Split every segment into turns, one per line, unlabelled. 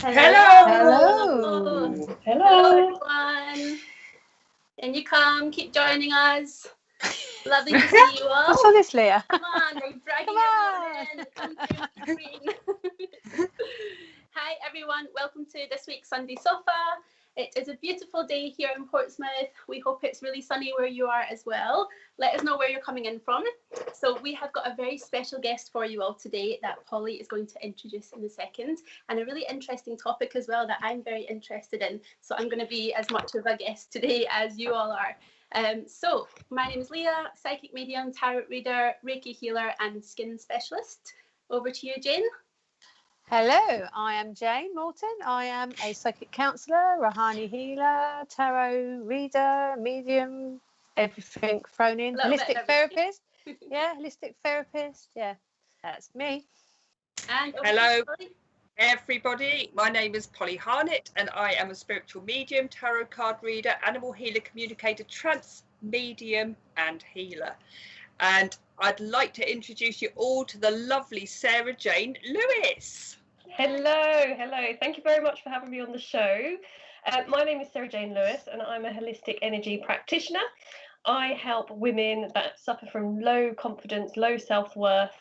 Hello.
Hello, everyone. And you keep joining us. Lovely to see you all.
What's all this, Leah?
Come on, we're dragging everyone in. Come through the screen. Hi, everyone. Welcome to this week's Sunday Sofa. It is a beautiful day here in Portsmouth. We hope it's really sunny where you are as well. Let us know where you're coming in from. So we have got a very special guest for you all today that Polly is going to introduce in a second, and a really interesting topic as well that I'm very interested in. So I'm going to be as much of a guest today as you all are. So my name is Leah, psychic medium, tarot reader, Reiki healer and skin specialist. Over to you, Jane.
Hello, I am Jane Morton. I am a psychic counsellor, Rahani healer, tarot reader, medium, everything thrown in. Holistic therapist. Yeah, holistic therapist. Yeah, that's me.
And
hello, everybody. My name is Polly Harnett, and I am a spiritual medium, tarot card reader, animal healer, communicator, trance medium, and healer. And I'd like to introduce you all to the lovely Sarah Jane Lewis.
Hello. Thank you very much for having me on the show. My name is Sarah Jane Lewis, and I'm a holistic energy practitioner. I help women that suffer from low confidence, low self-worth,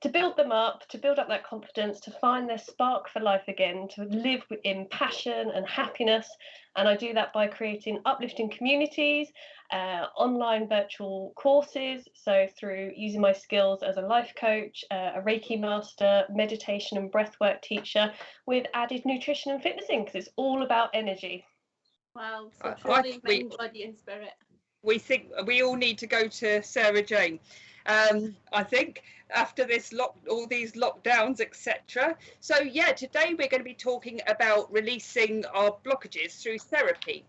to build them up, to build up that confidence, to find their spark for life again, to live in passion and happiness. And I do that by creating uplifting communities, online virtual courses, so through using my skills as a life coach, a Reiki master, meditation and breathwork teacher, with added nutrition and fitnessing, because it's all about energy.
Wow, so truly mind, body and spirit.
We think we all need to go to Sarah Jane. I think after this all these lockdowns, etc. So yeah, today we're going to be talking about releasing our blockages through therapy.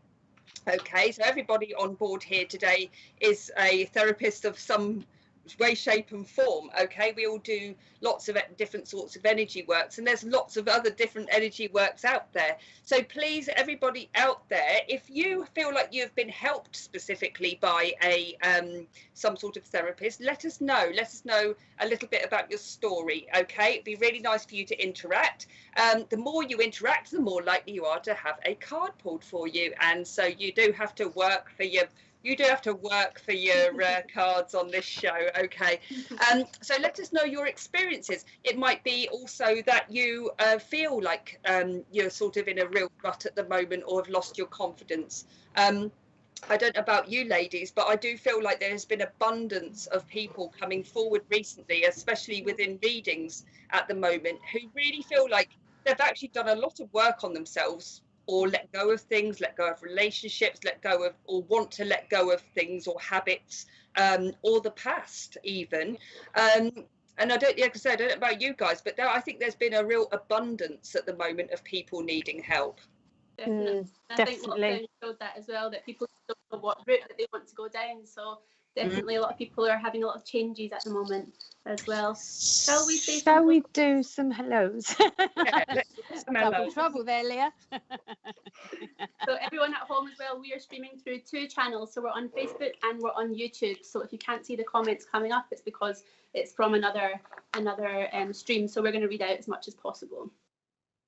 Okay, so everybody on board here today is a therapist of some way, shape and form. Okay, we all do lots of different sorts of energy works, and there's lots of other different energy works out there. So please, everybody out there, if you feel like you've been helped specifically by a some sort of therapist, let us know a little bit about your story. Okay, it'd be really nice for you to interact. The more you interact, the more likely you are to have a card pulled for you, and so you do have to work for your cards on this show. Okay, so let us know your experiences. It might be also that you feel like you're sort of in a real rut at the moment, or have lost your confidence. I don't know about you ladies, but I do feel like there has been abundance of people coming forward recently, especially within readings at the moment, who really feel like they've actually done a lot of work on themselves, or let go of things, let go of relationships, let go of, or want to let go of things or habits, or the past even. And I don't know about you guys, but I think there's been a real abundance at the moment of people needing help.
Definitely. I think lockdown showed that as well, that people don't know what route that they want to go down. So definitely a lot of people are having a lot of changes at the moment as well. Shall we
do some hellos?
Yeah, let's do some hellos.
Trouble there, Leah.
So everyone at home as well, we are streaming through 2 channels. So we're on Facebook and we're on YouTube. So if you can't see the comments coming up, it's because it's from another stream. So we're going to read out as much as possible.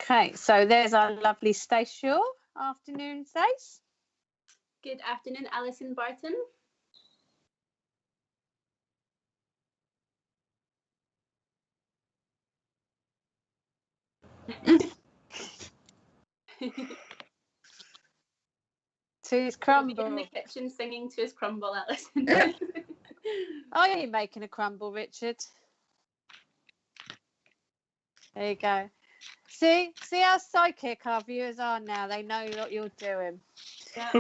Okay, so there's our lovely Stacia. Afternoon, Stace.
Good afternoon, Alison Barton.
To his crumble.
In the kitchen singing to his crumble, Alison.
Are you making a crumble, Richard? There you go. See how psychic our viewers are now. They know what you're doing.
Yeah.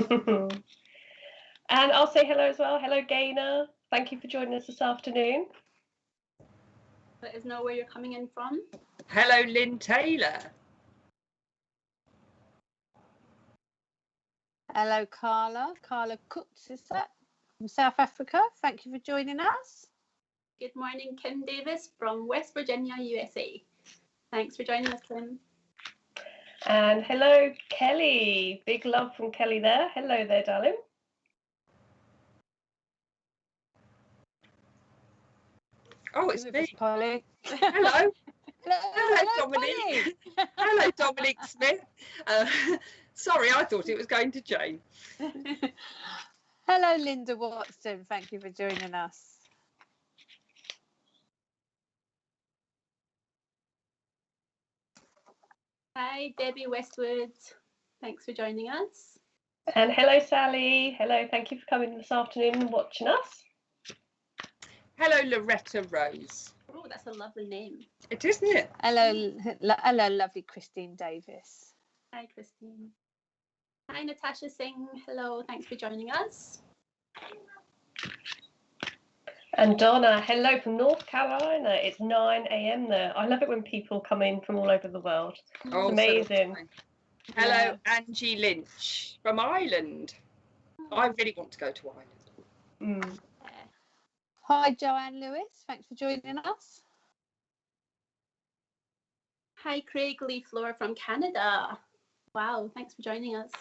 And I'll say hello as well. Hello, Gaynor. Thank you for joining us this afternoon.
Let us know where you're coming in from.
Hello, Lynn Taylor.
Hello, Carla. Carla Cooks, is that from South Africa? Thank you for joining us.
Good morning, Kim Davis from West Virginia, USA. Thanks for joining us, Kim.
And hello, Kelly. Big love from Kelly there. Hello there, darling.
Oh, it's me.
Polly.
Hello. Hello, Dominique. Hello, Dominic Smith. Sorry, I thought it was going to Jane.
Hello, Linda Watson. Thank you for joining us.
Hi, Debbie Westwood. Thanks for joining us.
And hello, Sally. Hello, thank you for coming this afternoon and watching us.
Hello, Loretta Rose.
Oh, that's a lovely name.
It isn't it?
Hello, hello, lovely Christine Davis.
Hi, Christine. Hi, Natasha Singh. Hello, thanks for joining us.
And Donna, hello from North Carolina. It's 9 a.m. there. I love it when people come in from all over the world. It's amazing.
So hello, Angie Lynch from Ireland. I really want to go to Ireland.
Mm.
Hi, Joanne Lewis. Thanks for joining us.
Hi, Craig Lee Flora from Canada. Wow, thanks for joining us.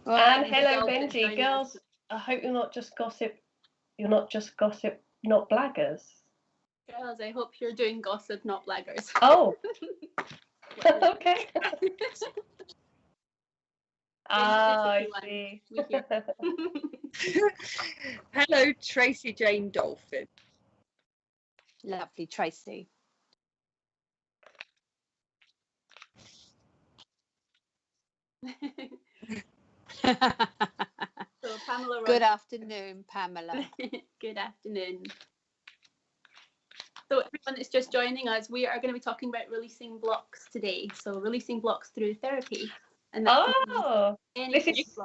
Well, and hello, Benji. Girls, I hope you're not just gossip. You're not just gossip, not blaggers.
Girls, I hope you're doing gossip, not blaggers.
Oh. Okay. I see.
Hello, Tracy Jane Dolphin.
Lovely, Tracy.
So Pamela.
Good afternoon, Pamela.
Good afternoon. So everyone that's just joining us, we are going to be talking about releasing blocks today. So releasing blocks through therapy. And
this is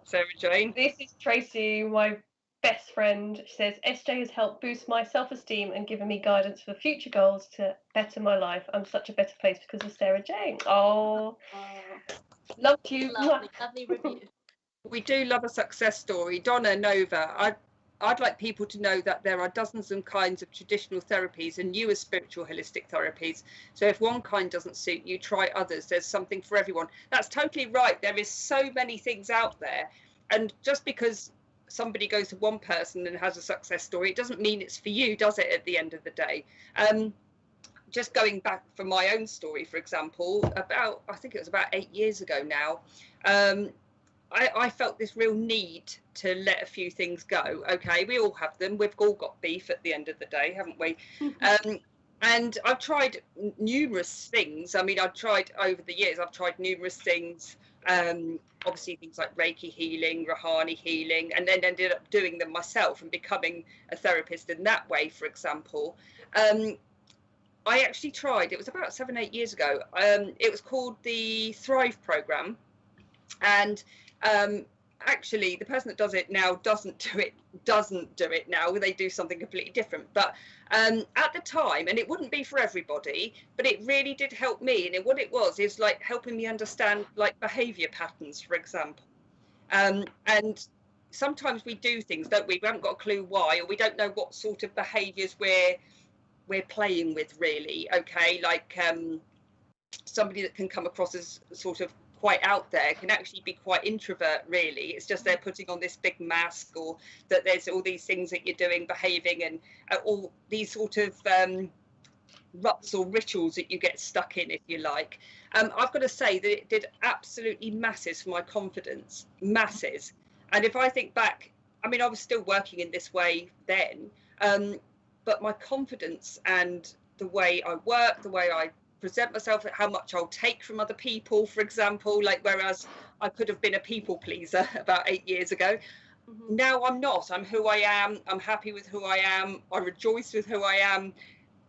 Sarah Jane.
This is Tracy, my best friend. She says, SJ has helped boost my self-esteem and given me guidance for future goals to better my life. I'm such a better place because of Sarah Jane. Oh. Love you.
Lovely review.
We do love a success story. Donna Nova, I'd like people to know that there are dozens of kinds of traditional therapies and newer spiritual holistic therapies. So if one kind doesn't suit you, try others. There's something for everyone. That's totally right. There is so many things out there. And just because somebody goes to one person and has a success story, it doesn't mean it's for you, does it, at the end of the day? Just going back from my own story, for example, I think it was about 8 years ago now, I felt this real need to let a few things go. Okay, we all have them. We've all got beef at the end of the day, haven't we? And I've tried numerous things. I mean, I've tried over the years, I've tried numerous things. Obviously things like Reiki healing, Rahani healing, and then ended up doing them myself and becoming a therapist in that way, for example. I actually tried, it was about 7-8 years ago. It was called the Thrive program. And actually the person that does it now doesn't do it now. They do something completely different, but at the time, and it wouldn't be for everybody, but it really did help me. And what it was is like helping me understand like behavior patterns, for example. And sometimes we do things, don't we? We haven't got a clue why, or we don't know what sort of behaviors we're playing with, really. Okay, like somebody that can come across as sort of quite out there can actually be quite introvert, really. It's just they're putting on this big mask, or that there's all these things that you're doing, behaving, and all these sort of ruts or rituals that you get stuck in, if you like. I've got to say that it did absolutely masses for my confidence, masses. And if I think back, I mean, I was still working in this way then, but my confidence and the way I work, the way I present myself, how much I'll take from other people, for example, like whereas I could have been a people pleaser about 8 years ago. Now I'm not. I'm who I am. I'm happy with who I am. I rejoice with who I am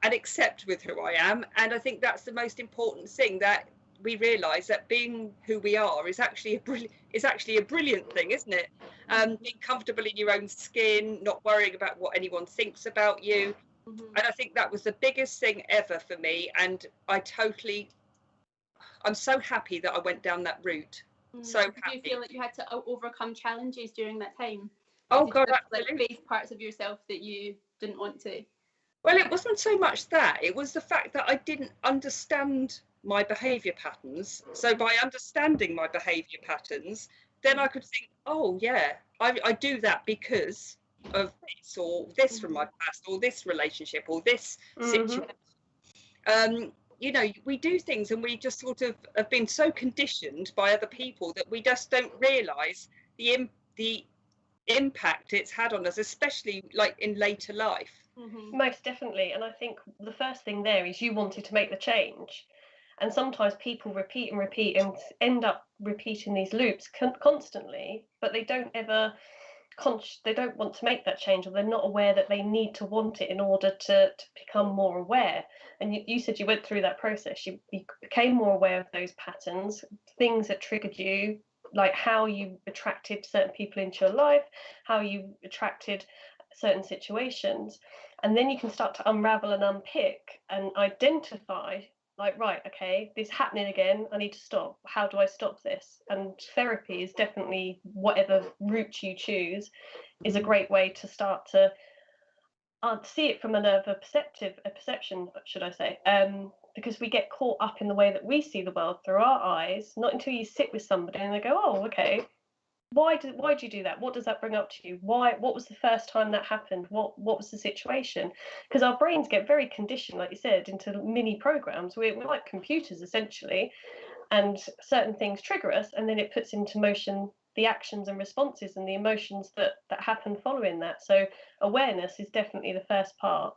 and accept with who I am. And I think that's the most important thing, that we realise that being who we are is actually a brilliant thing, isn't it? Being comfortable in your own skin, not worrying about what anyone thinks about you. And I think that was the biggest thing ever for me. And I'm so happy that I went down that route. So happy.
Do you feel like you had to overcome challenges during that time?
Oh God,
absolutely. Like face parts of yourself that you didn't want to?
Well, it wasn't so much that. It was the fact that I didn't understand my behaviour patterns. So by understanding my behaviour patterns, then I could think, oh yeah, I do that because of this, or this from my past, or this relationship, or this situation. You know, we do things and we just sort of have been so conditioned by other people that we just don't realise the impact it's had on us, especially like in later life.
Most definitely. And I think the first thing there is you wanted to make the change. And sometimes people repeat and repeat and end up repeating these loops constantly, but they don't ever they don't want to make that change, or they're not aware that they need to want it in order to become more aware. And you said you went through that process. You became more aware of those patterns, things that triggered you, like how you attracted certain people into your life, how you attracted certain situations. And then you can start to unravel and unpick and identify, like, right, okay, this is happening again, I need to stop. How do I stop this? And therapy is definitely, whatever route you choose, is a great way to start to see it from a perception, should I say, because we get caught up in the way that we see the world through our eyes, not until you sit with somebody and they go, oh, okay, why do you do that? What does that bring up to you? What was the first time that happened? What was the situation? Because our brains get very conditioned, like you said, into mini programs. We're like computers essentially, and certain things trigger us, and then it puts into motion the actions and responses and the emotions that happen following that. So awareness is definitely the first part.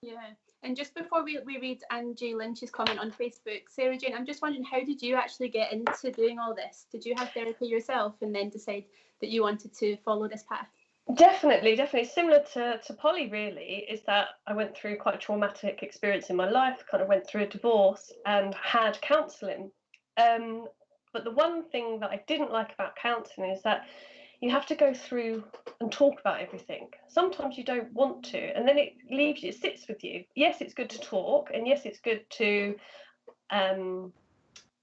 Yeah. And just before we read Angie Lynch's comment on Facebook, Sarah Jane, I'm just wondering, how did you actually get into doing all this? Did you have therapy yourself and then decide that you wanted to follow this path?
Definitely. Similar to Polly, really, is that I went through quite a traumatic experience in my life, kind of went through a divorce and had counselling. But the one thing that I didn't like about counselling is that you have to go through and talk about everything. Sometimes you don't want to, and then it sits with you. Yes, it's good to talk, and yes, it's good to kind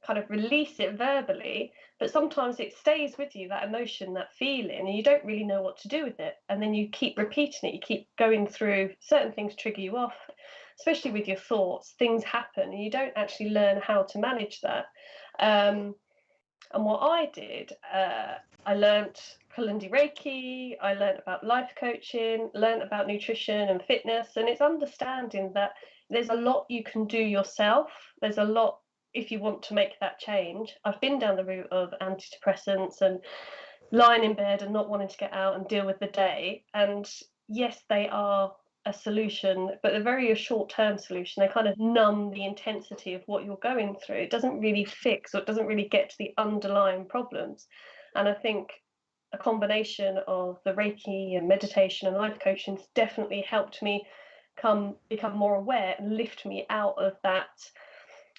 of release it verbally, but sometimes it stays with you, that emotion, that feeling, and you don't really know what to do with it. And then you keep repeating it, you keep going through, certain things trigger you off, especially with your thoughts. Things happen, and you don't actually learn how to manage that. And what I did, I learnt Kalindi Reiki, I learnt about life coaching, learnt about nutrition and fitness, and it's understanding that there's a lot you can do yourself. There's a lot if you want to make that change. I've been down the route of antidepressants and lying in bed and not wanting to get out and deal with the day. And yes, they are a solution, but they're very a short-term solution. They kind of numb the intensity of what you're going through. It doesn't really fix, or it doesn't really get to the underlying problems. And I think a combination of the Reiki and meditation and life coaching has definitely helped me become more aware and lift me out of that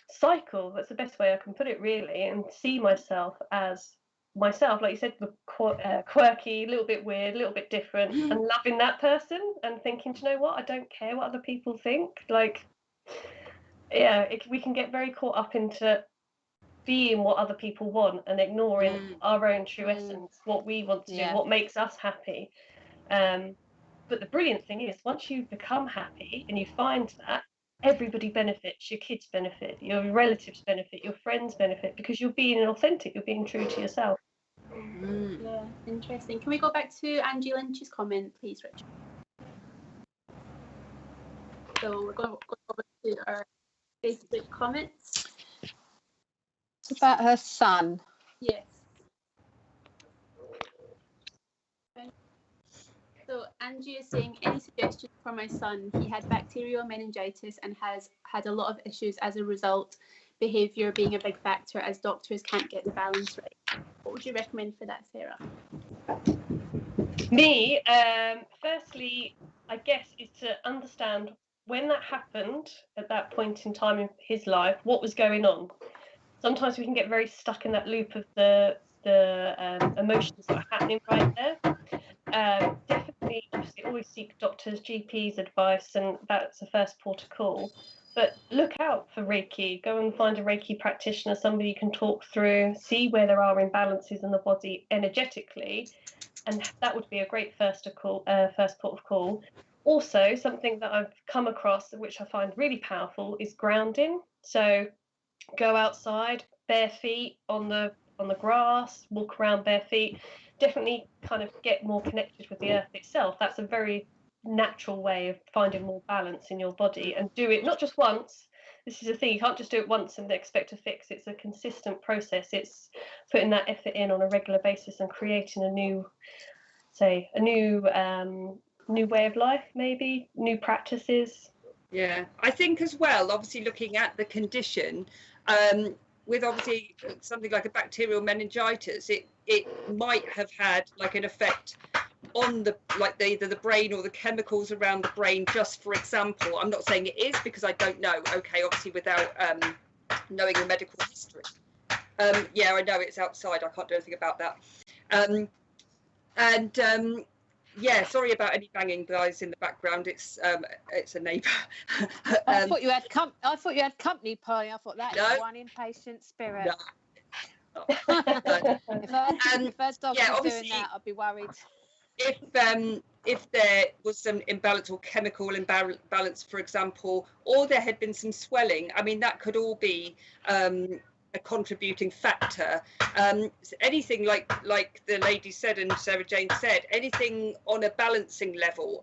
cycle. That's the best way I can put it, really, and see myself as myself, like you said, quirky, a little bit weird, a little bit different, and loving that person and thinking, do you know what, I don't care what other people think. Like, yeah, we can get very caught up into being what other people want and ignoring our own true essence, what we want to do, what makes us happy. But the brilliant thing is, once you become happy and you find that, everybody benefits. Your kids benefit, your relatives benefit, your friends benefit, because you're being authentic, you're being true to yourself.
Yeah, interesting. Can we go back to Angie Lynch's comment, please, Richard? So we're going over to our Facebook comments.
It's about her son.
Yes. So Angie is saying, any suggestions for my son? He had bacterial meningitis and has had a lot of issues as a result, behaviour being a big factor as doctors can't get the balance right. What would you recommend for that, Sarah?
Me, firstly, I guess, is to understand when that happened at that point in time in his life, what was going on. Sometimes we can get very stuck in that loop of the emotions that are happening right there. Definitely, obviously, always seek doctors, GPs advice, and that's the first port of call. But look out for Reiki. Go and find a Reiki practitioner, somebody you can talk through, see where there are imbalances in the body energetically, and that would be a great first port of call. Also, something that I've come across, which I find really powerful, is grounding. So go outside, bare feet on the on the grass, walk around bare feet, definitely kind of get more connected with the earth itself. That's a very natural way of finding more balance in your body, and do it not just once. This is the thing, you can't just do it once and expect to fix. It's a consistent process. It's putting that effort in on a regular basis and creating a new way of life, maybe new practices.
Yeah, I think as well, obviously looking at the condition, with obviously something like a bacterial meningitis, it might have had like an effect on either the brain or the chemicals around the brain. Just for example, I'm not saying it is because I don't know, okay, obviously without knowing the medical history. Yeah, I know it's outside, I can't do anything about that. Yeah, sorry about any banging guys in the background. It's a neighbour.
I thought you had company, Polly. I thought that is one impatient spirit.
No.
If our dog was doing that, I'd be worried.
If there was some imbalance or chemical imbalance, for example, or there had been some swelling, I mean, that could all be a contributing factor. Anything like the lady said and Sarah Jane said, anything on a balancing level,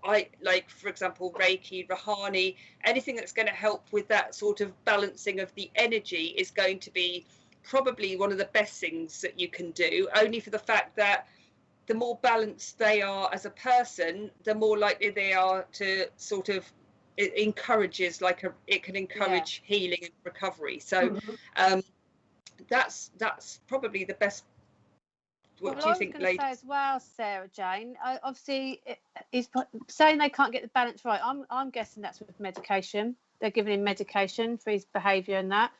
for example, Reiki, Rahani, anything that's going to help with that sort of balancing of the energy is going to be probably one of the best things that you can do, only for the fact that the more balanced they are as a person, the more likely they are to sort of, it can encourage healing and recovery. So that's probably the best. What do you think, ladies?
Say as well, Sarah Jane, obviously he's saying they can't get the balance right. I'm guessing that's with medication. They're giving him medication for his behaviour and that,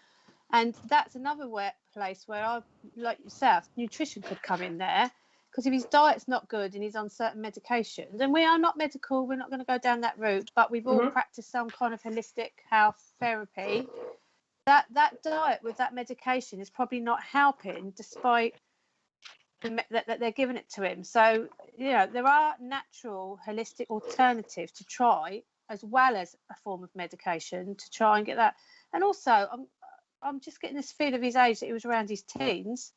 and that's another place where like yourself, nutrition could come in there. Because if his diet's not good and he's on certain medications, and we are not medical, we're not going to go down that route, but we've all practiced some kind of holistic health therapy, that diet with that medication is probably not helping, despite that they're giving it to him. So, there are natural holistic alternatives to try, as well as a form of medication to try and get that. And also, I'm just getting this feel of his age that he was around his teens.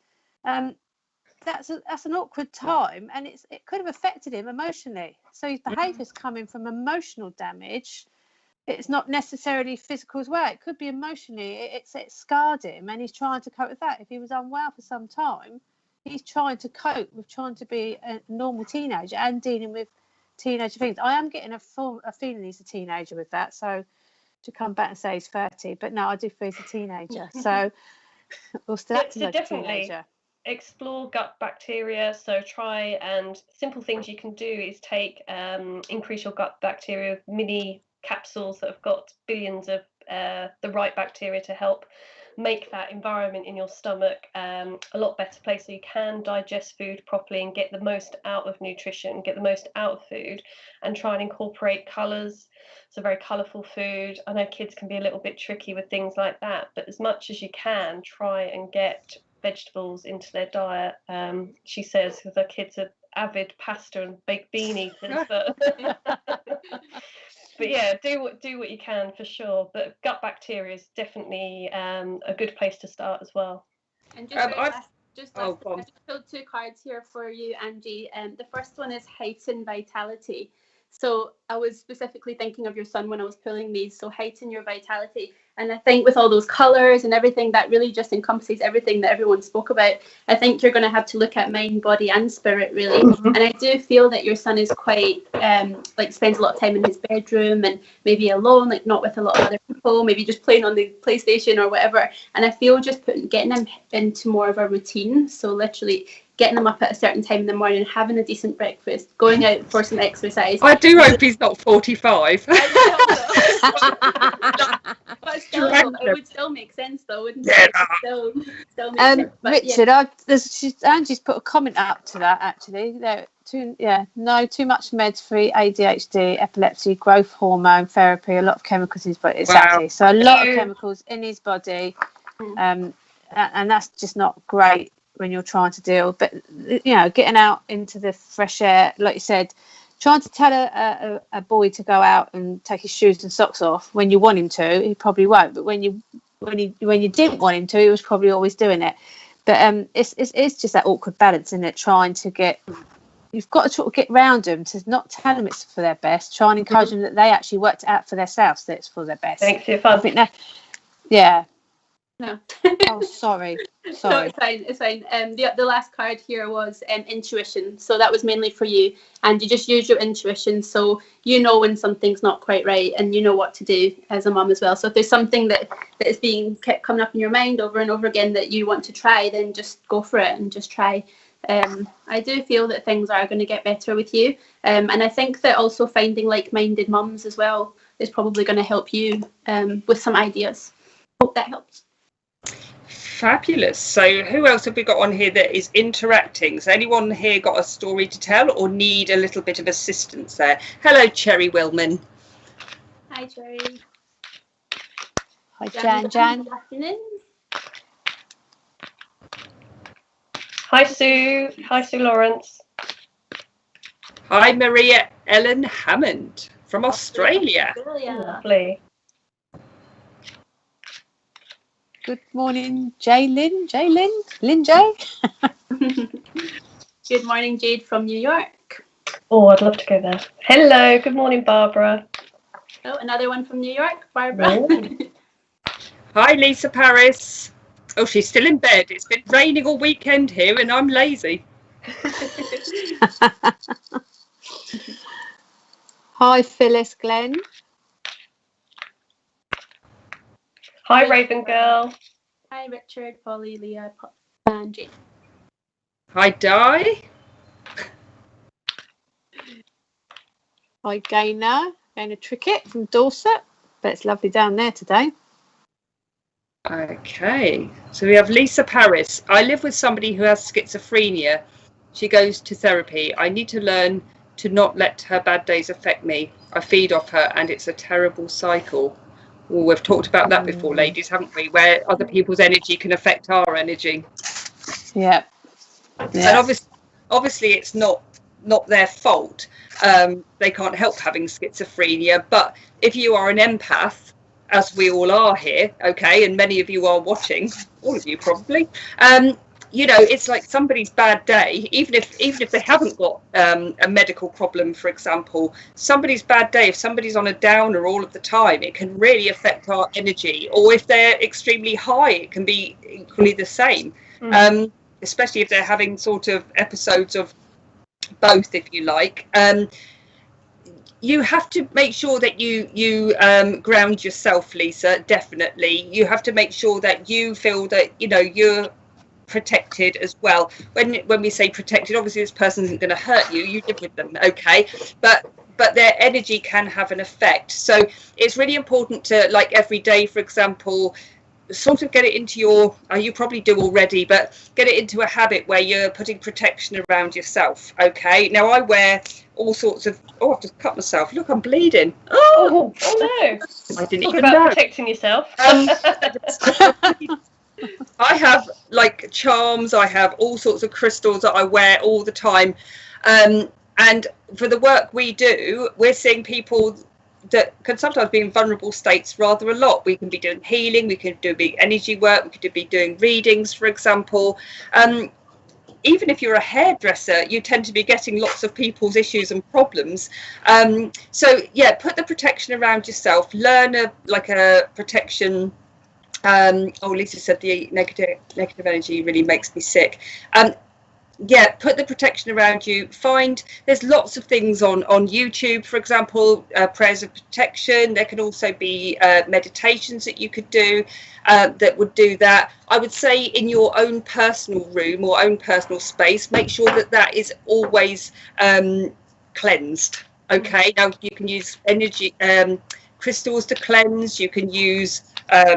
That's an awkward time, and it could have affected him emotionally. So his behaviour's coming from emotional damage. It's not necessarily physical as well. It could be emotionally. It's scarred him, and he's trying to cope with that. If he was unwell for some time, he's trying to cope with trying to be a normal teenager and dealing with teenage things. I am getting a feeling he's a teenager with that. So to come back and say he's 30, but no, I do feel he's a teenager. So we'll still have to know he's a teenager.
Explore gut bacteria. So try, and simple things you can do is increase your gut bacteria with mini capsules that have got billions of the right bacteria to help make that environment in your stomach a lot better place, so you can digest food properly and get the most out of nutrition, get the most out of food, and try and incorporate colours. So very colourful food. I know kids can be a little bit tricky with things like that, but as much as you can, try and get vegetables into their diet. She says the kids are avid pasta and baked bean eaters, but yeah, do what you can for sure. But gut bacteria is definitely a good place to start as well.
And I just pulled two cards here for you, Angie. The first one is heighten vitality. So I was specifically thinking of your son when I was pulling these. So heighten your vitality. And I think with all those colours and everything, that really just encompasses everything that everyone spoke about. I think you're going to have to look at mind, body and spirit, really. And I do feel that your son is quite, spends a lot of time in his bedroom and maybe alone, not with a lot of other people, maybe just playing on the PlayStation or whatever. And I feel just getting him into more of a routine. So literally getting him up at a certain time in the morning, having a decent breakfast, going out for some exercise.
I do hope he's not 45.
But still, it would still make sense, though, wouldn't it? Still make sense. But,
Richard, Angie's put a comment up to that, actually. Too much meds-free ADHD, epilepsy, growth hormone therapy, a lot of chemicals in his body. Exactly. Wow. So a lot of chemicals in his body, and that's just not great when you're trying to deal. But, getting out into the fresh air, like you said, trying to tell a boy to go out and take his shoes and socks off when you want him to, he probably won't. But when you didn't want him to, he was probably always doing it. But it's just that awkward balance, isn't it? Trying to you've got to sort of get round them to not tell them it's for their best. Try and encourage them that they actually worked it out for themselves, that it's for their best.
Thanks for your fun.
I think that, yeah.
No.
Oh, sorry.
No, it's fine. It's fine. The last card here was intuition. So that was mainly for you, and you just use your intuition, so you know when something's not quite right, and you know what to do as a mum as well. So if there's something that is being kept coming up in your mind over and over again that you want to try, then just go for it and just try. I do feel that things are going to get better with you, and I think that also finding like-minded mums as well is probably going to help you with some ideas. Hope that helps.
Fabulous. So who else have we got on here that is interacting? So anyone here got a story to tell or need a little bit of assistance there? Hello, Cherry Willman.
Hi, Cherry.
Hi, Jan.
Good afternoon.
Hi, Sue. Hi, Sue Lawrence.
Hi, Maria Ellen Hammond from Australia.
Lovely.
Good morning, Lynn J.
Good morning, Jade from New York.
Oh, I'd love to go there. Hello, good morning, Barbara.
Oh, another one from New York, Barbara.
Hi, Lisa Paris. Oh, she's still in bed. It's been raining all weekend here and I'm lazy.
Hi, Phyllis Glenn.
Hi, Raven Girl.
Hi, Richard, Polly, Leah, and Jade.
Hi, Di.
Hi, Gaynor Trickett from Dorset. But it's lovely down there today.
Okay, so we have Lisa Paris. I live with somebody who has schizophrenia. She goes to therapy. I need to learn to not let her bad days affect me. I feed off her and it's a terrible cycle. Well, we've talked about that before, ladies, haven't we? Where other people's energy can affect our energy.
Yeah.
And obviously it's not their fault. They can't help having schizophrenia. But if you are an empath, as we all are here, okay, and many of you are watching, all of you probably, you know, it's like somebody's bad day, even if they haven't got a medical problem, for example, somebody's bad day, if somebody's on a downer all of the time, it can really affect our energy. Or if they're extremely high, it can be equally the same, especially if they're having sort of episodes of both, if you like. You have to make sure that you ground yourself, Lisa. Definitely, you have to make sure that you feel that you're protected as well. When we say protected, obviously this person isn't going to hurt you. You live with them, okay? But their energy can have an effect. So it's really important to, like every day, for example, sort of get it into your, you probably do already, but get it into a habit where you're putting protection around yourself, okay? Now I wear all sorts of, I've just cut myself, look, I'm bleeding.
Oh no,
I didn't
talk
even
about
know.
protecting yourself.
I have like charms, I have all sorts of crystals that I wear all the time, and for the work we do, we're seeing people that can sometimes be in vulnerable states rather a lot. We can be doing healing, we can do big energy work, we could be doing readings, for example. Even if you're a hairdresser, you tend to be getting lots of people's issues and problems. So yeah, put the protection around yourself, learn a protection. Lisa said the negative energy really makes me sick. Yeah, put the protection around you. There's lots of things on YouTube, for example, prayers of protection. There can also be meditations that you could do that would do that. I would say in your own personal room or own personal space, make sure that is always cleansed. Okay, now you can use energy crystals to cleanse, you can use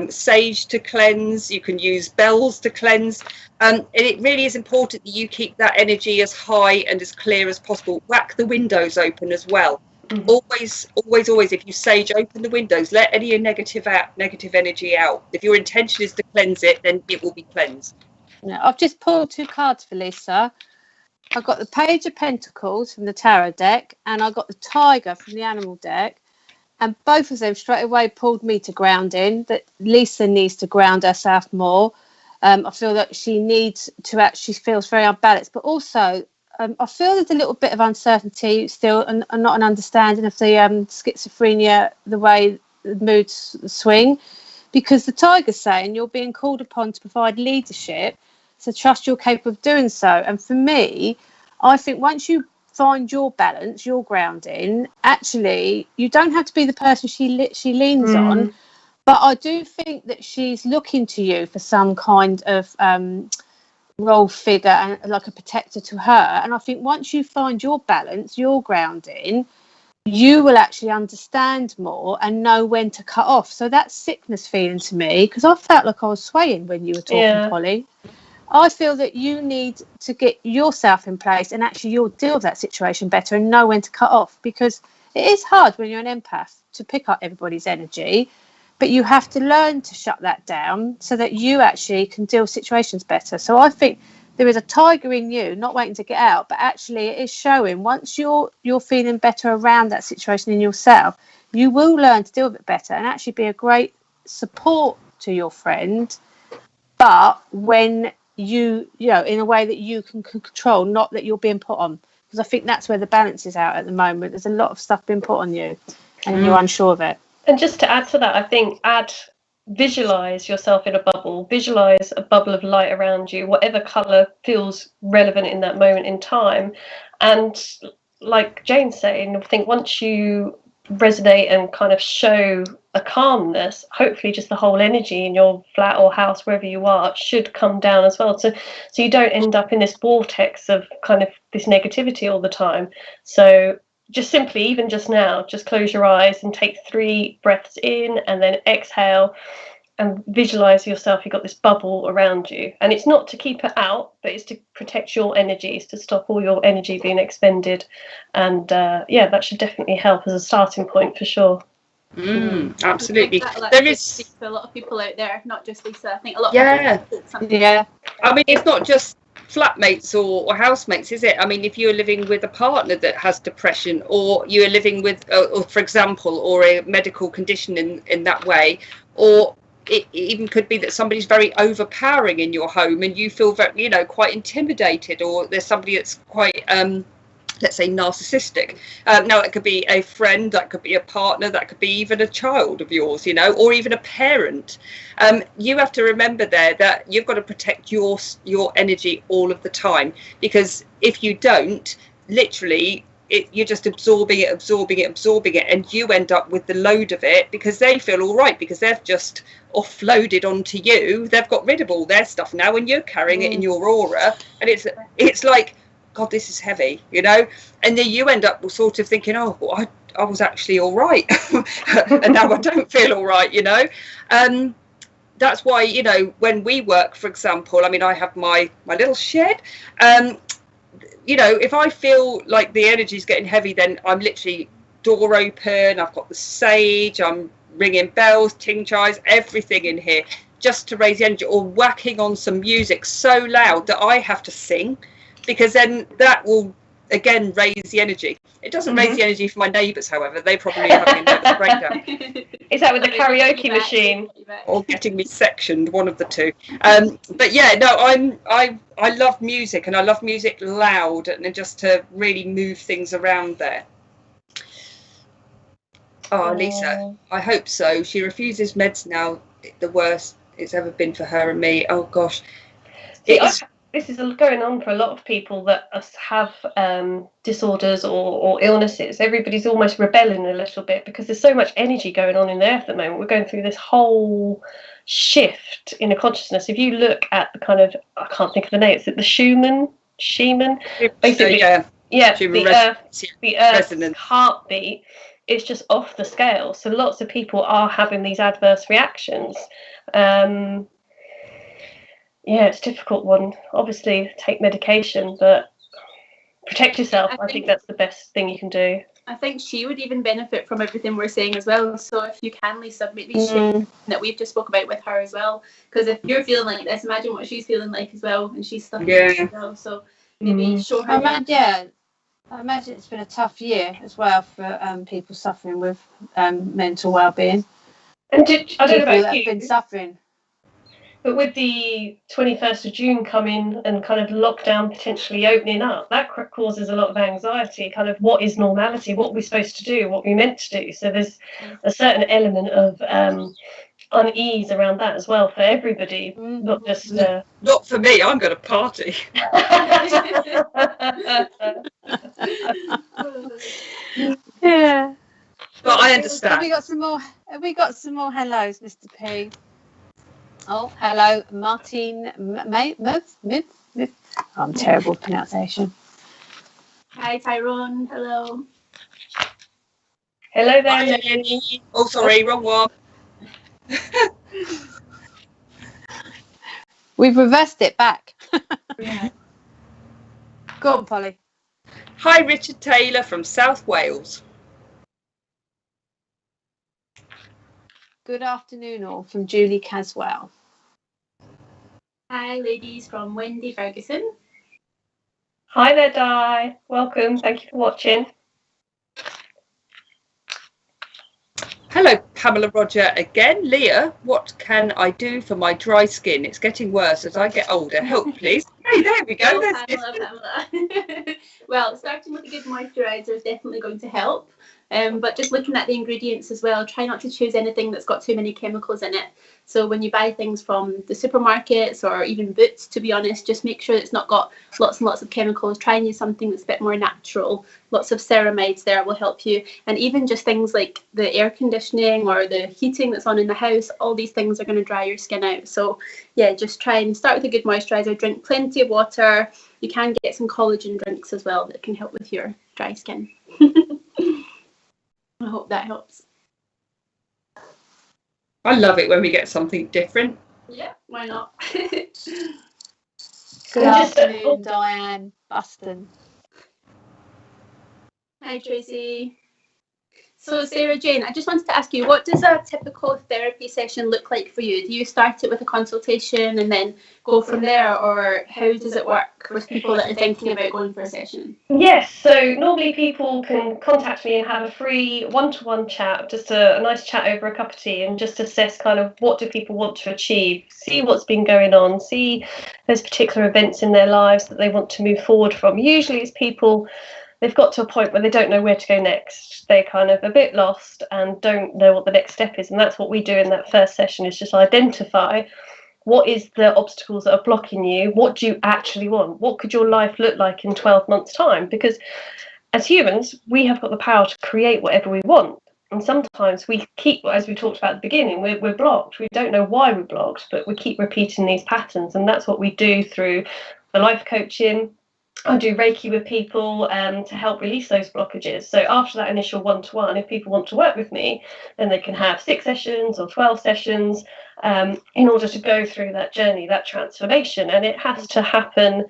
sage to cleanse, you can use bells to cleanse. And it really is important that you keep that energy as high and as clear as possible. Whack the windows open as well. Always, if you sage, open the windows, let any negative energy out. If your intention is to cleanse it, then it will be cleansed.
Now, I've just pulled 2 cards for Lisa. I've got the Page of Pentacles from the Tarot deck, and I got the Tiger from the Animal deck. And both of them straight away pulled me to grounding, that Lisa needs to ground herself more. I feel that she needs to actually feels very unbalanced, but also I feel there's a little bit of uncertainty still, and not an understanding of the schizophrenia, the way the moods swing, because the tiger's saying you're being called upon to provide leadership, so trust you're capable of doing so. And for me, I think once you find your balance, your grounding, actually you don't have to be the person she leans on, but I do think that she's looking to you for some kind of role figure and like a protector to her. And I think once you find your balance, your grounding, you will actually understand more and know when to cut off. So that sickness feeling to me, because I felt like I was swaying when you were talking, Polly. I feel that you need to get yourself in place and actually you'll deal with that situation better and know when to cut off, because it is hard when you're an empath to pick up everybody's energy, but you have to learn to shut that down so that you actually can deal with situations better. So I think there is a tiger in you not waiting to get out, but actually it is showing once you're feeling better around that situation in yourself, you will learn to deal with it better and actually be a great support to your friend, but when you know, in a way that you can control, not that you're being put on. Because I think that's where the balance is out at the moment. There's a lot of stuff being put on you and you're unsure of it.
And just to add to that, I think visualize yourself in a bubble, visualize a bubble of light around you, whatever color feels relevant in that moment in time. And like Jane's saying, I think once you resonate and kind of show a calmness, hopefully just the whole energy in your flat or house, wherever you are, should come down as well. So you don't end up in this vortex of kind of this negativity all the time. So just simply, even just now, just close your eyes and take 3 breaths in and then exhale and visualize yourself. You've got this bubble around you, and it's not to keep it out, but it's to protect your energies, to stop all your energy being expended. And that should definitely help as a starting point for sure.
Absolutely.
There is for a lot of people out there, not just Lisa. I think a lot of people
I mean, it's not just flatmates or housemates, is it? I mean, if you're living with a partner that has depression, or you're living with, or for example, or a medical condition in that way, or it even could be that somebody's very overpowering in your home and you feel very, quite intimidated, or there's somebody that's quite let's say narcissistic. Now it could be a friend, that could be a partner, that could be even a child of yours, or even a parent. You have to remember there that you've got to protect your energy all of the time, because if you don't, literally you're just absorbing it, and you end up with the load of it, because they feel all right because they've just offloaded onto you. They've got rid of all their stuff now, and you're carrying it in your aura, and it's like, God, this is heavy, and then you end up sort of thinking, oh, well, I was actually all right and now I don't feel all right, that's why, when we work, for example, I mean, I have my little shed, if I feel like the energy is getting heavy, then I'm literally door open, I've got the sage, I'm ringing bells, ting chimes, everything in here just to raise the energy, or whacking on some music so loud that I have to sing, because then that will again raise the energy. It doesn't raise the energy for my neighbours, however. They probably are having a nervous breakdown.
Is that with the karaoke machine?
Or getting me sectioned, one of the two. But yeah, no, I love music, and I love music loud, and just to really move things around there. Oh, Lisa, I hope so. She refuses meds now. The worst it's ever been for her and me. Oh gosh.
This is going on for a lot of people that have disorders or illnesses. Everybody's almost rebelling a little bit because there's so much energy going on in there at the moment. We're going through this whole shift in a consciousness. If you look at the kind of, I can't think of the name, it's the Schumann, basically, the Earth's heartbeat is just off the scale. So lots of people are having these adverse reactions. Yeah, it's a difficult one. Obviously, take medication, but protect yourself. I think that's the best thing you can do.
I think she would even benefit from everything we're saying as well. So if you can, Lisa, make these shifts that we've just spoke about with her as well. Because if you're feeling like this, imagine what she's feeling like as well, and she's suffering as well. So maybe show her.
I imagine it's been a tough year as well for people suffering with mental well-being.
And I don't know about you.
Been suffering.
But with the 21st of June coming and kind of lockdown potentially opening up, that causes a lot of anxiety, kind of what is normality, what we're supposed to do, what we're meant to do. So there's a certain element of unease around that as well for everybody, not just...
Not for me, I'm going to party.
Yeah.
But I understand.
Have we got some more hellos, Mr. P? Oh, hello, Martin I'm terrible with pronunciation.
Hi, Tyrone. Hello.
Hello there.
Hi, Jenny. Oh, sorry, wrong one.
We've reversed it back.
Yeah.
Go on, Polly.
Hi, Richard Taylor from South Wales.
Good afternoon, all, from Julie Caswell.
Hi, ladies, from Wendy Ferguson.
Hi there, Di. Welcome. Thank you for watching.
Hello, Pamela Roger again. Leah, what can I do for my dry skin? It's getting worse as I get older. Help, please. Hey, there we go.
Oh, Pamela. Well, starting with a good moisturiser is definitely going to help. But just looking at the ingredients as well, try not to choose anything that's got too many chemicals in it. So when you buy things from the supermarkets or even Boots, to be honest, just make sure it's not got lots and lots of chemicals. Try and use something that's a bit more natural. Lots of ceramides there will help you. And even just things like the air conditioning or the heating that's on in the house, all these things are going to dry your skin out. So yeah, just try and start with a good moisturiser. Drink plenty of water. You can get some collagen drinks as well that can help with your dry skin. I hope that helps.
I love it when we get something different.
Yeah, why not?
Good afternoon, Diane Buston.
Hi, Tracy. So, Sarah Jane, I just wanted to ask you, what does a typical therapy session look like for you? Do you start it with a consultation and then go from there, or how does it work with people that are thinking about going for a session?
Yes, so normally people can contact me and have a free one-to-one chat, just a nice chat over a cup of tea, and just assess kind of what do people want to achieve, see what's been going on, see those particular events in their lives that they want to move forward from. Usually it's people, they've got to a point where they don't know where to go next. They're kind of a bit lost and don't know what the next step is. And that's what we do in that first session, is just identify what is the obstacles that are blocking you. What do you actually want? What could your life look like in 12 months' time? Because as humans, we have got the power to create whatever we want. And sometimes we keep, as we talked about at the beginning, we're blocked. We don't know why we're blocked, but we keep repeating these patterns. And that's what we do through the life coaching. I do Reiki with people to help release those blockages. So after that initial one-to-one, if people want to work with me, then they can have 6 sessions or 12 sessions in order to go through that journey, that transformation. And it has to happen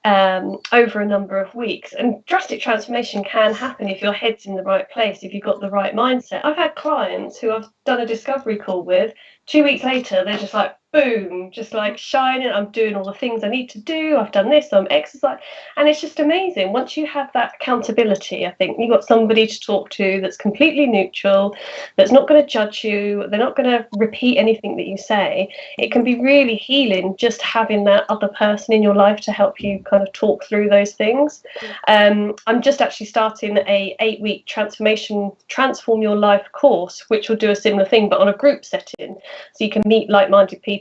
over a number of weeks. And drastic transformation can happen if your head's in the right place, if you've got the right mindset. I've had clients who I've done a discovery call with, 2 weeks later, they're just like, boom, just like shining. I'm doing all the things I need to do. I've done this, I'm exercising. And it's just amazing. Once you have that accountability, I think you've got somebody to talk to that's completely neutral, that's not going to judge you. They're not going to repeat anything that you say. It can be really healing just having that other person in your life to help you kind of talk through those things. I'm just actually starting a 8-week transform your life course, which will do a similar thing, but on a group setting. So you can meet like-minded people,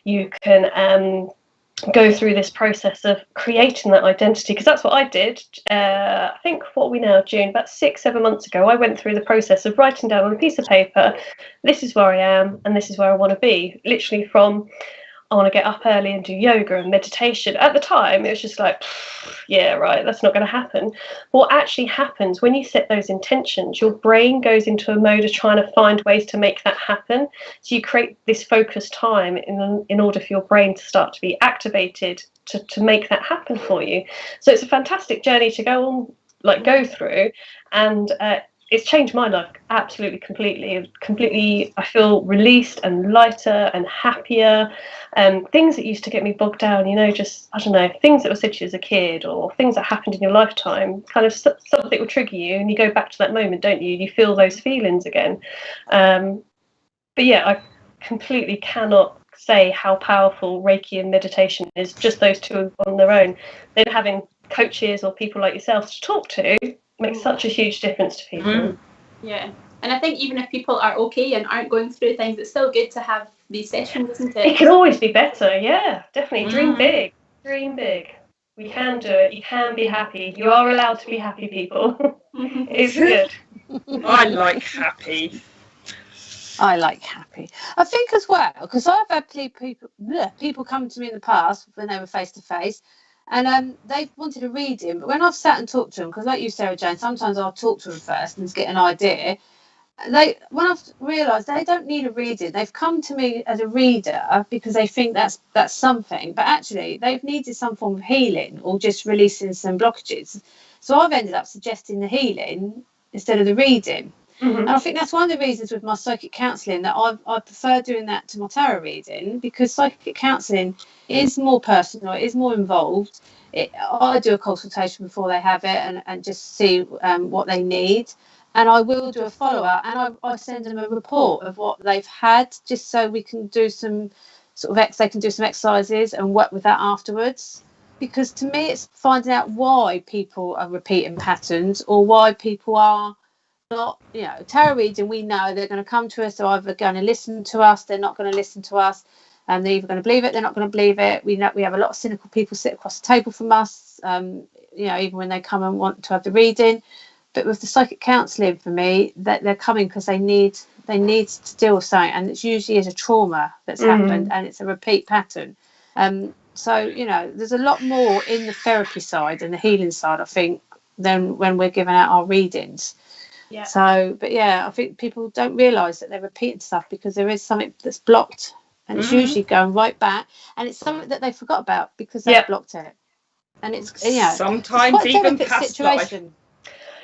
you can go through this process of creating that identity, because that's what I did. I think, what are we now, June, about 6-7 months ago, I went through the process of writing down on a piece of paper, this is where I am and this is where I want to be. Literally from, I want to get up early and do yoga and meditation. At the time, it was just like, yeah, right, that's not going to happen. What actually happens when you set those intentions, your brain goes into a mode of trying to find ways to make that happen. So you create this focused time in order for your brain to start to be activated to make that happen for you. So it's a fantastic journey to go through, and it's changed my life absolutely, completely. I feel released and lighter and happier. Things that used to get me bogged down, just, I don't know, things that were said to you as a kid or things that happened in your lifetime, kind of something will trigger you and you go back to that moment, don't you? You feel those feelings again. But yeah, I completely cannot say how powerful Reiki and meditation is, just those two on their own. Then having coaches or people like yourself to talk to makes such a huge difference to people.
Yeah. And I think even if people are okay and aren't going through things, it's still good to have these sessions, isn't it?
It can always be better. Yeah, definitely. Dream big. Dream big. We can do it. You can be happy. You are allowed to be happy, people. It's good.
I like happy.
I like happy. I think as well, because I've had people come to me in the past when they were face to face, and they wanted a reading. But when I've sat and talked to them, because like you, Sarah Jane, sometimes I'll talk to them first and get an idea. When I've realised they don't need a reading, they've come to me as a reader because they think that's something. But actually, they've needed some form of healing or just releasing some blockages. So I've ended up suggesting the healing instead of the reading. And I think that's one of the reasons with my psychic counselling that I prefer doing that to my tarot reading, because psychic counselling is more personal, it is more involved. I do a consultation before they have it and just see what they need. And I will do a follow-up, and I send them a report of what they've had, just so we can do some sort of they can do some exercises and work with that afterwards. Because to me, it's finding out why people are repeating patterns or why people are not, tarot reading, we know they're going to come to us, they're either going to listen to us, they're not going to listen to us, and they're either going to believe it, they're not going to believe it. We know we have a lot of cynical people sit across the table from us, even when they come and want to have the reading. But with the psychic counselling, for me, that they're coming because they need to deal with something, and it usually is a trauma that's happened, and it's a repeat pattern. So there's a lot more in the therapy side and the healing side, I think, than when we're giving out our readings.
Yeah.
So, but yeah, I think people don't realise that they're repeating stuff because there is something that's blocked, and it's usually going right back, and it's something that they forgot about because they've blocked it, and it's
sometimes
it's quite a
even
delicate
past
situation.
life.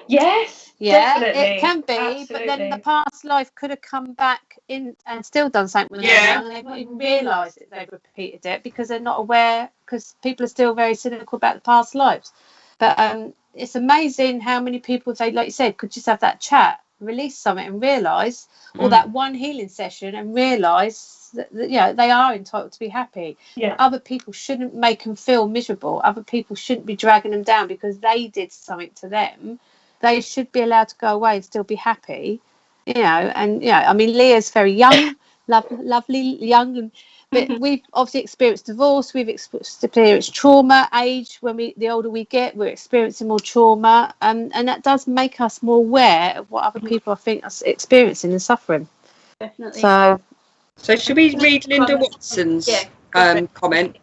Yes,
Yeah,
definitely.
it can be,
Absolutely.
but then the past life could have come back in and still done something with them, and they've not even realised that they've repeated it because they're not aware, because people are still very cynical about the past lives. But it's amazing how many people, if they, like you said, could just have that chat, release something and realise, or that one healing session and realise that they are entitled to be happy.
Yeah.
Other people shouldn't make them feel miserable. Other people shouldn't be dragging them down because they did something to them. They should be allowed to go away and still be happy, I mean, Leah's very young, lovely, young, but we've obviously experienced divorce, we've experienced trauma, age. The older we get, we're experiencing more trauma, and that does make us more aware of what other people, I think, are experiencing and suffering.
Definitely.
So should we read Linda Watson's comment?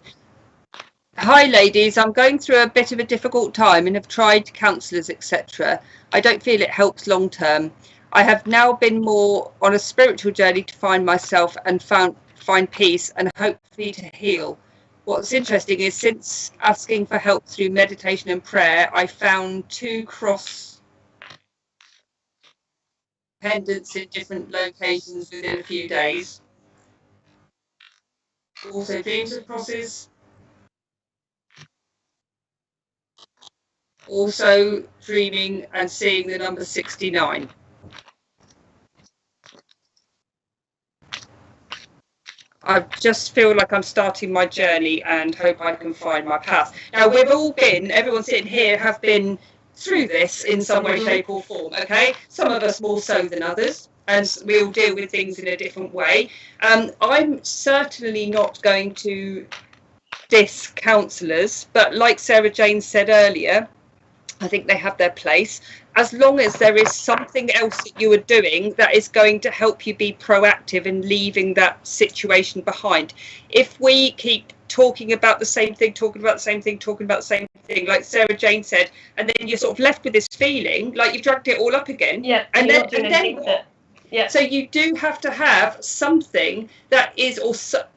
Hi ladies, I'm going through a bit of a difficult time and have tried counsellors, etc. I don't feel it helps long term. I have now been more on a spiritual journey to find myself and find peace and hopefully to heal. What's interesting is since asking for help through meditation and prayer, I found 2 cross pendants in different locations within a few days. Also dreams of crosses. Also dreaming and seeing the number 69. I just feel like I'm starting my journey and hope I can find my path. Now, everyone sitting here have been through this in some way, shape or form, okay? Some of us more so than others, and we all deal with things in a different way. I'm certainly not going to diss counsellors, but like Sarah Jane said earlier, I think they have their place, as long as there is something else that you are doing that is going to help you be proactive in leaving that situation behind. If we keep talking about the same thing, like Sarah Jane said, and then you're sort of left with this feeling like you've dragged it all up again.
Yeah.
And then what?
Yeah.
So you do have to have something that is, or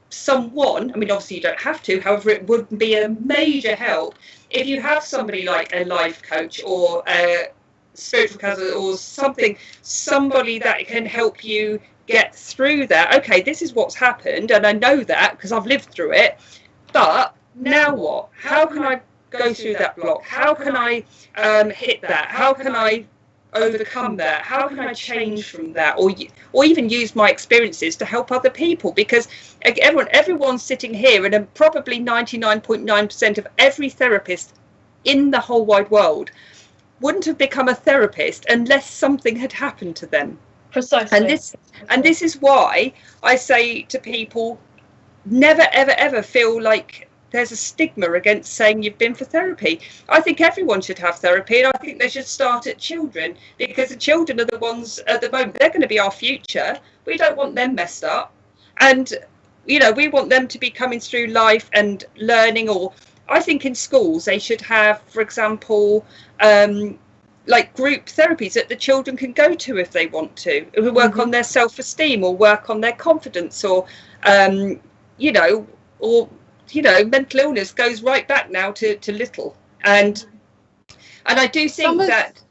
someone, I mean, obviously you don't have to, however, it would be a major help if you have somebody like a life coach or a spiritual counsellor or somebody that can help you get through that. Okay, this is what's happened, and I know that because I've lived through it, but now what? How can I go through that block? How can I hit that? How can I overcome that? How can I change from that, or even use my experiences to help other people? Because everyone's sitting here, and probably 99.9% of every therapist in the whole wide world wouldn't have become a therapist unless something had happened to them.
Precisely.
And this is why I say to people, never ever ever feel like there's a stigma against saying you've been for therapy. I think everyone should have therapy, and I think they should start at children, because the children are the ones at the moment, they're going to be our future. We don't want them messed up, and we want them to be coming through life and learning. Or I think in schools they should have, for example, like group therapies that the children can go to if they want to, who work on their self-esteem or work on their confidence, or mental illness goes right back now to little. And I do think that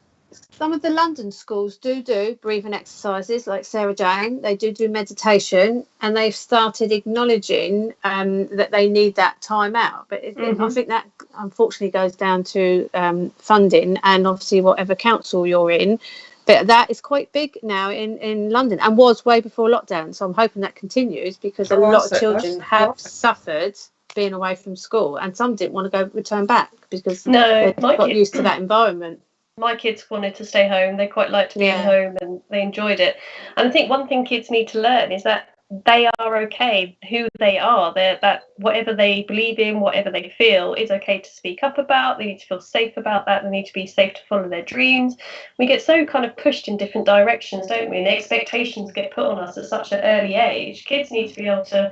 some of the London schools do breathing exercises, like Sarah Jane. They do meditation, and they've started acknowledging that they need that time out. But I think that unfortunately goes down to funding, and obviously whatever council you're in. But that is quite big now in London, and was way before lockdown. So I'm hoping that continues, because a lot of children have suffered being away from school, and some didn't want to return back because they got used to that environment.
My kids wanted to stay home. They quite liked being home, and they enjoyed it. And I think one thing kids need to learn is that they are okay who they are. That whatever they believe in, whatever they feel, is okay to speak up about. They need to feel safe about that. They need to be safe to follow their dreams. We get so kind of pushed in different directions, don't we? And the expectations get put on us at such an early age. Kids need to be able to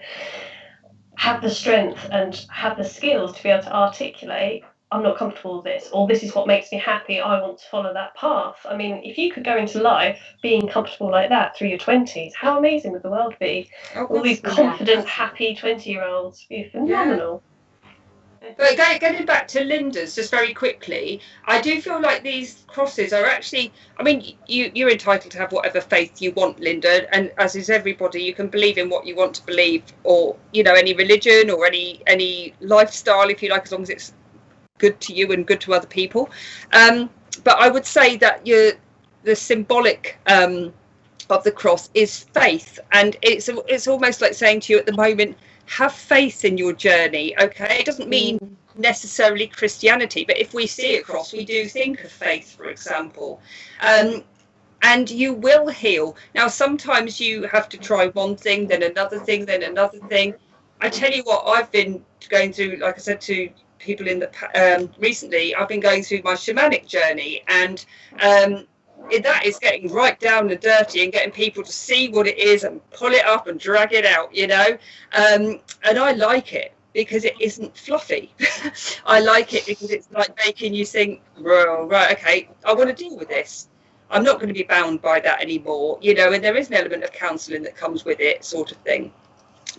have the strength and have the skills to be able to articulate, I'm not comfortable with this, or this is what makes me happy, I want to follow that path. I mean, if you could go into life being comfortable like that through your 20s, how amazing would the world be? All these confident, happy 20-year-olds, be phenomenal.
But getting back to Linda's just very quickly, I do feel like these crosses are actually, I mean, you're entitled to have whatever faith you want, Linda, and as is everybody, you can believe in what you want to believe, or any religion or any lifestyle, if you like, as long as it's good to you and good to other people. But I would say that the symbolic of the cross is faith, and it's almost like saying to you at the moment, have faith in your journey. Okay, it doesn't mean necessarily Christianity, but if we see a cross, we do think of faith, for example. And you will heal. Now, sometimes you have to try one thing, then another thing, then another thing. I tell you what, I've been going through, like I said to people in the recently, I've been going through my shamanic journey, and that is getting right down and dirty and getting people to see what it is and pull it up and drag it out, and I like it because it isn't fluffy. I like it because it's like making you think, well, right, okay, I want to deal with this. I'm not going to be bound by that anymore, and there is an element of counselling that comes with it, sort of thing.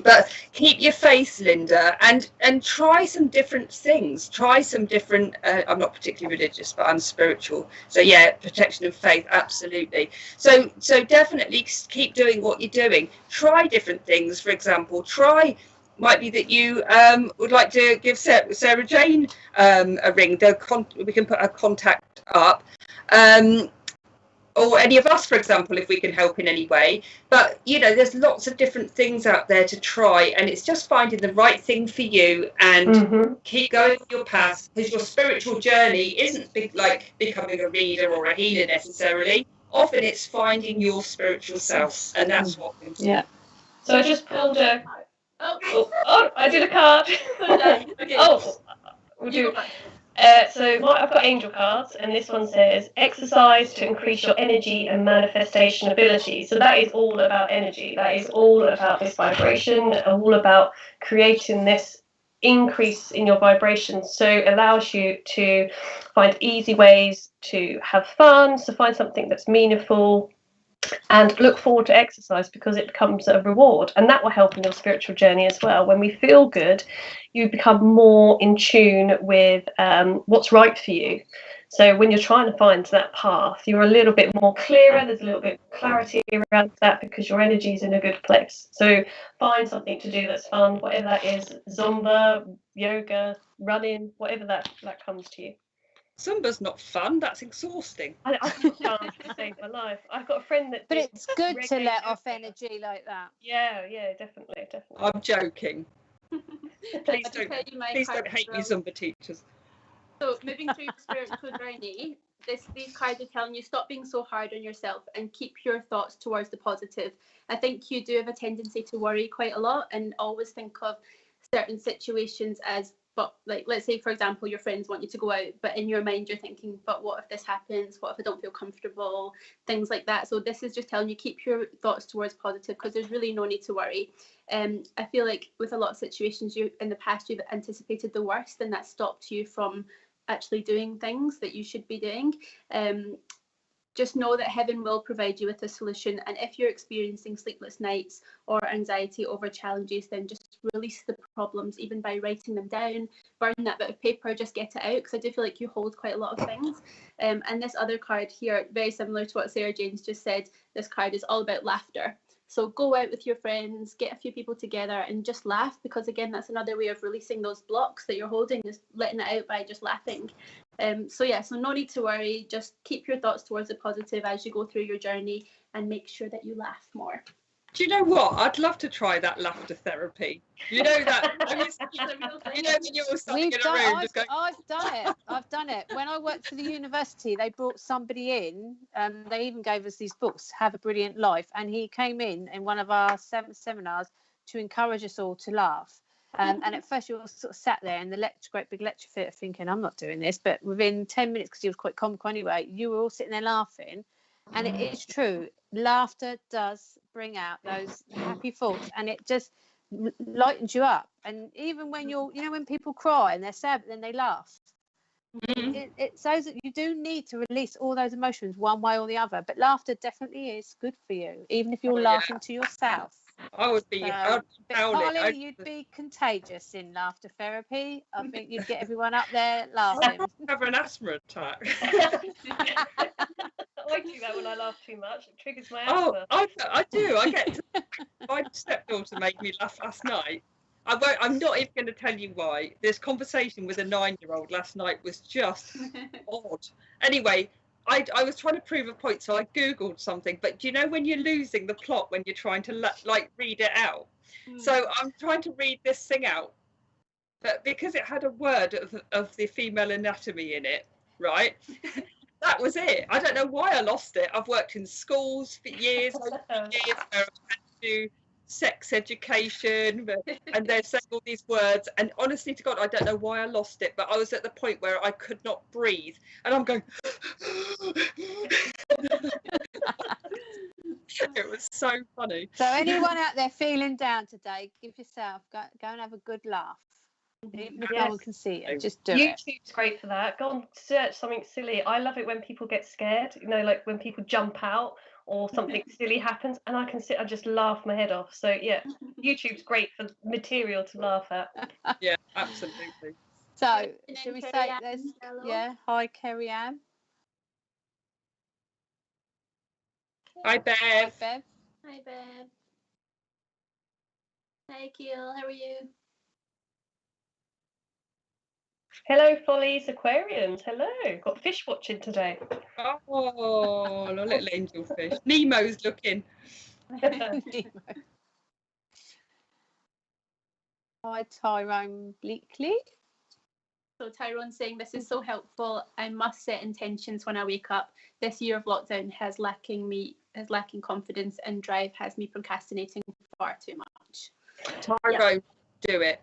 But keep your faith, Linda, and try some different things. Try some different, I'm not particularly religious, but I'm spiritual. So yeah, protection and faith, absolutely. So definitely keep doing what you're doing. Try different things. For example, might be that you would like to give Sarah Jane a ring. We can put her contact up. Or any of us, for example, if we can help in any way. But, there's lots of different things out there to try, and it's just finding the right thing for you and keep going your path, because your spiritual journey isn't like becoming a reader or a healer necessarily. Often it's finding your spiritual self, and that's what we do.
Yeah. So I just pulled a... Oh, I did a card.
Okay.
We'll do... So I've got angel cards, and this one says exercise to increase your energy and manifestation ability. So that is all about energy. That is all about this vibration, all about creating this increase in your vibration. So it allows you to find easy ways to have fun, to find something that's meaningful, and look forward to exercise, because it becomes a reward, and that will help in your spiritual journey as well. When we feel good, you become more in tune with what's right for you. So when you're trying to find that path, you're a little bit more clearer, there's a little bit of clarity around that, because your energy is in a good place. So find something to do that's fun, whatever that is, Zumba, yoga, running, whatever that comes to you.
Zumba's not fun. That's exhausting.
I can't save my life. I've got a friend that.
But it's good to
reggae
let off
yoga.
energy like that.
Yeah, definitely.
I'm joking. Please
I'll tell you my
please
card
don't hate me,
as well.
Zumba teachers.
So moving through your spiritual journey, these cards are telling you stop being so hard on yourself and keep your thoughts towards the positive. I think you do have a tendency to worry quite a lot and always think of certain situations as, but like, let's say for example your friends want you to go out, but in your mind you're thinking, but what if this happens, what if I don't feel comfortable, things like that. So this is just telling you keep your thoughts towards positive, because there's really no need to worry. I feel like with a lot of situations you in the past you've anticipated the worst, and that stopped you from actually doing things that you should be doing. Just know that heaven will provide you with a solution, and if you're experiencing sleepless nights or anxiety over challenges, then just release the problems, even by writing them down, burn that bit of paper, just get it out, because I do feel like you hold quite a lot of things. And this other card here, very similar to what Sarah Jane's just said, this card is all about laughter. So go out with your friends, get a few people together and just laugh, because again, that's another way of releasing those blocks that you're holding, is letting it out by just laughing. So no need to worry, just keep your thoughts towards the positive as you go through your journey, and make sure that you laugh more.
Do you know what? I'd love to try that laughter therapy. You know that. You know when you're standing in a room just going.
I've done it. When I worked for the university, they brought somebody in. They even gave us these books, Have a Brilliant Life, and he came in one of our seminars to encourage us all to laugh. And at first you all sort of sat there in the great big lecture theatre thinking, I'm not doing this. But within 10 minutes, because he was quite comical anyway, you were all sitting there laughing. And it is true. Laughter does bring out those happy thoughts, and it just lightens you up. And even when when people cry and they're sad, but then they laugh. It shows that you do need to release all those emotions one way or the other. But laughter definitely is good for you, even if you're laughing to yourself.
I would be
Harley, you'd be contagious in laughter therapy. I think you'd get everyone up there laughing.
I have an asthma attack.
I do that when I laugh too much. It triggers my asthma.
I do. My stepdaughter made me laugh last night. I'm not even going to tell you why. This conversation with a 9-year-old last night was just odd. Anyway, I was trying to prove a point, so I Googled something. But do you know when you're losing the plot when you're trying to read it out? So I'm trying to read this thing out, but because it had a word of the female anatomy in it, right? That was it. I don't know why I lost it. I've worked in schools for years, where I've had to do sex education, and they're saying all these words, and honestly to God, I don't know why I lost it, but I was at the point where I could not breathe, and I'm going. It was so funny.
So anyone out there feeling down today, give yourself, go and have a good laugh. Even if no one can see it, just do it.
YouTube's great for that. Go and search something silly. I love it when people get scared, like when people jump out or something silly happens, and I can sit and just laugh my head off. So yeah, YouTube's great for material to laugh at.
Yeah, absolutely.
So should we say there's hi Kerry Ann.
Hi Bev.
Hi Bev. Hi Bev. Hi Keel, how are you?
Hello, Follies Aquariums. Hello. Got fish watching today.
Oh, little angel fish. Nemo's looking.
Nemo. Hi, Tyrone Bleakley.
So Tyrone's saying, this is so helpful. I must set intentions when I wake up. This year of lockdown has lacking confidence, and drive has me procrastinating far too much.
Tyrone, do it.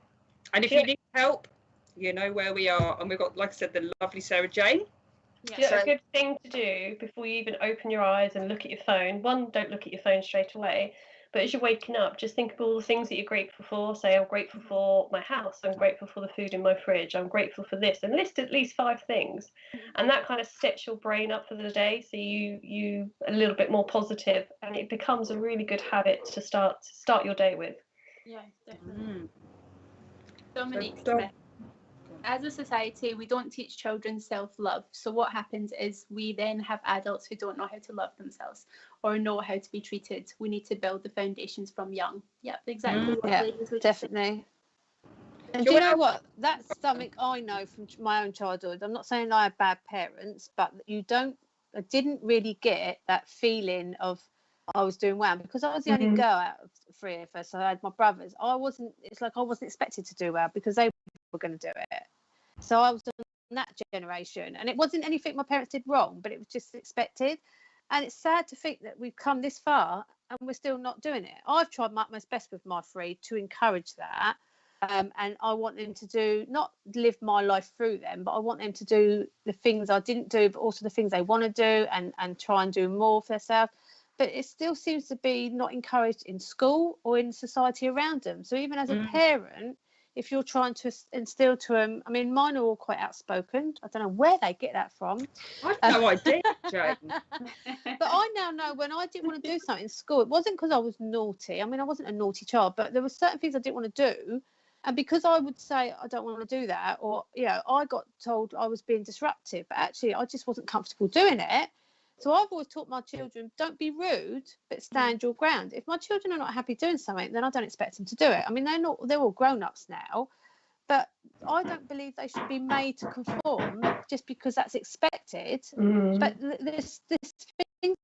And if you need help, you know where we are, and we've got, like I said, the lovely Sarah Jane.
A good thing to do before you even open your eyes and look at your phone. One, don't look at your phone straight away, but as you're waking up, just think of all the things that you're grateful for. Say, I'm grateful for my house, I'm grateful for the food in my fridge, I'm grateful for this, and list at least 5 things. And that kind of sets your brain up for the day, so you a little bit more positive, and it becomes a really good habit to start your day with.
Yeah, definitely. Dominique Smith. As a society, we don't teach children self-love. So what happens is we then have adults who don't know how to love themselves or know how to be treated. We need to build the foundations from young. Yep, exactly.
Yeah, definitely. And do you know what? That's something I know from my own childhood. I'm not saying I had bad parents, but I didn't really get that feeling of I was doing well because I was the only girl out of three of us. I had my brothers. It's like I wasn't expected to do well because they were going to do it. So I was on that generation, and it wasn't anything my parents did wrong, but it was just expected. And it's sad to think that we've come this far and we're still not doing it. I've tried my utmost best with my three to encourage that. And I want them to not live my life through them, but I want them to do the things I didn't do, but also the things they want to do and try and do more for themselves. But it still seems to be not encouraged in school or in society around them. So even as a parent, if you're trying to instill to them, I mean, mine are all quite outspoken. I don't know where they get that from.
I've no idea, Jane.
But I now know when I didn't want to do something in school, it wasn't because I was naughty. I mean, I wasn't a naughty child, but there were certain things I didn't want to do. And because I would say, I don't want to do that, or, I got told I was being disruptive, but actually I just wasn't comfortable doing it. So I've always taught my children, don't be rude, but stand your ground. If my children are not happy doing something, then I don't expect them to do it. I mean, they're all grown-ups now, but I don't believe they should be made to conform just because that's expected. But this thing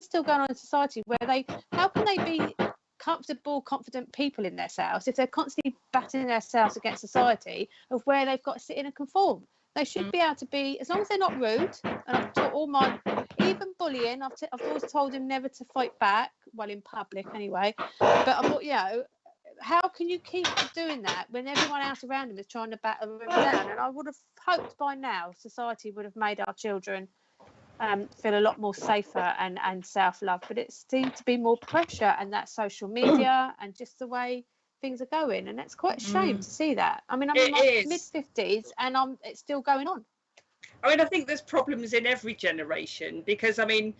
still going on in society where how can they be comfortable, confident people in themselves if they're constantly batting themselves against society of where they've got to sit in and conform? They should be able to be, as long as they're not rude. And I've taught all my, even bullying, I've always told them never to fight back, well, in public anyway. But I thought, how can you keep doing that when everyone else around them is trying to battle them down? And I would have hoped by now society would have made our children feel a lot more safer and self-love, but it seems to be more pressure and that social media and just the way things are going, and it's quite a shame to see that. I mean, I'm in my mid-50s and it's still going on.
I mean, I think there's problems in every generation because, I mean,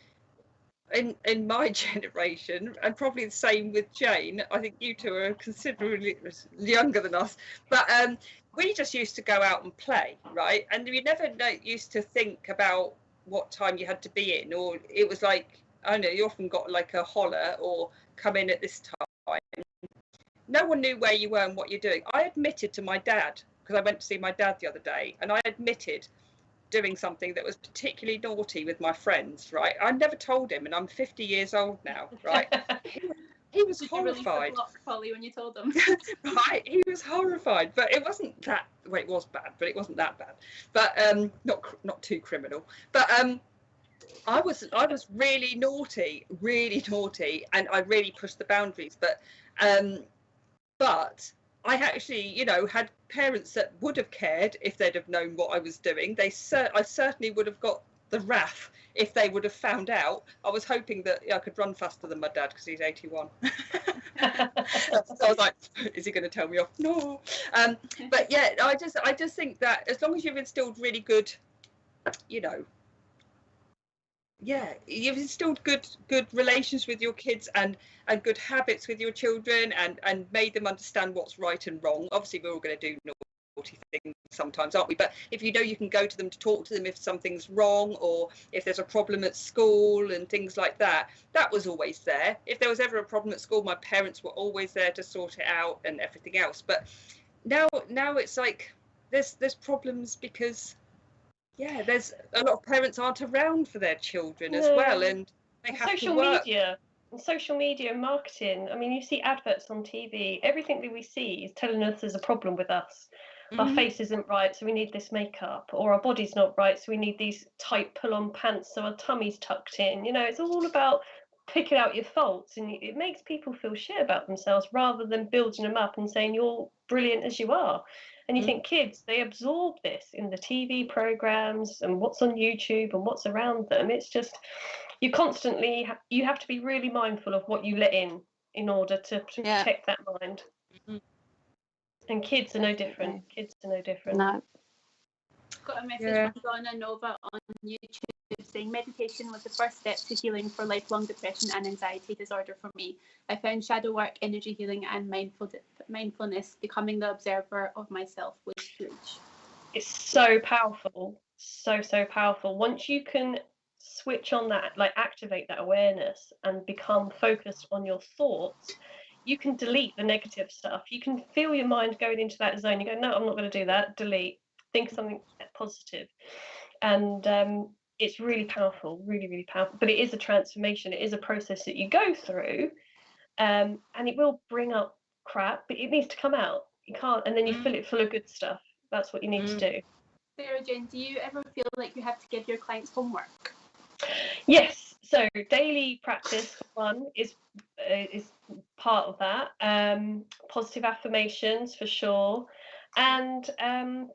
in my generation, and probably the same with Jane, I think you two are considerably younger than us, but we just used to go out and play, right? And we never used to think about what time you had to be in, or it was like, I don't know, you often got like a holler or come in at this time. No one knew where you were and what you're doing. I admitted to my dad, because I went to see my dad the other day, and I admitted doing something that was particularly naughty with my friends, right? I never told him, and I'm 50 years old now, right? He was horrified.
Polly, when you told him.
Right, he was horrified, but it wasn't that. Well, it was bad, but it wasn't that bad. But not too criminal. But I was really naughty, and I really pushed the boundaries. But I actually, had parents that would have cared if they'd have known what I was doing. I certainly would have got the wrath if they would have found out. I was hoping that I could run faster than my dad because he's 81. So I was like, is he going to tell me off? No. But yeah, I just think that as long as you've instilled really good, you've instilled good relations with your kids and good habits with your children and made them understand what's right and wrong. Obviously, we're all going to do naughty things sometimes, aren't we? But if you can go to them to talk to them if something's wrong or if there's a problem at school and things like that, that was always there. If there was ever a problem at school, my parents were always there to sort it out and everything else. But now it's like there's problems because there's a lot of parents aren't around for their children as well, and they have
social
to work.
Social media marketing. I mean, you see adverts on TV. Everything that we see is telling us there's a problem with us. Our face isn't right, so we need this makeup, or our body's not right, so we need these tight pull-on pants so our tummy's tucked in. It's all about picking out your faults, and it makes people feel shit about themselves rather than building them up and saying you're brilliant as you are. And you think kids, they absorb this in the TV programs and what's on YouTube and what's around them. It's just, you have to be really mindful of what you let in order to protect that mind. And kids are no different.
No.
Got a message from Donna Nova on YouTube saying meditation was the first step to healing for lifelong depression and anxiety disorder for me. I found shadow work, energy healing and mindfulness. Becoming the observer of myself was huge.
It's so powerful, so powerful. Once you can switch on that, like activate that awareness and become focused on your thoughts, you can delete the negative stuff. You can feel your mind going into that zone. You go, no, I'm not going to do that. Delete. Think of something positive. And it's really powerful, really, really powerful. But it is a transformation. It is a process that you go through, and it will bring up crap, but it needs to come out. You can't, and then you fill it full of good stuff. That's what you need to do.
Sarah Jane, do you ever feel like you have to give your clients homework?
Yes. So daily practice for one is part of that. Positive affirmations for sure, and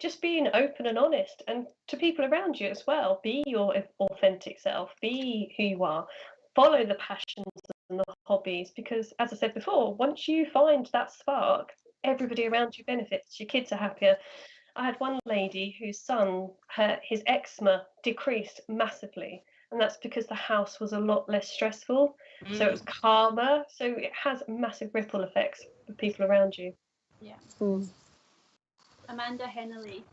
just being open and honest, and to people around you as well. Be your authentic self. Be who you are. Follow the passions and the hobbies, because, as I said before, once you find that spark, everybody around you benefits. Your kids are happier. I had one lady whose son, his eczema decreased massively, and that's because the house was a lot less stressful. So it was calmer. So it has massive ripple effects for people around you.
Yeah. Amanda Hennelly,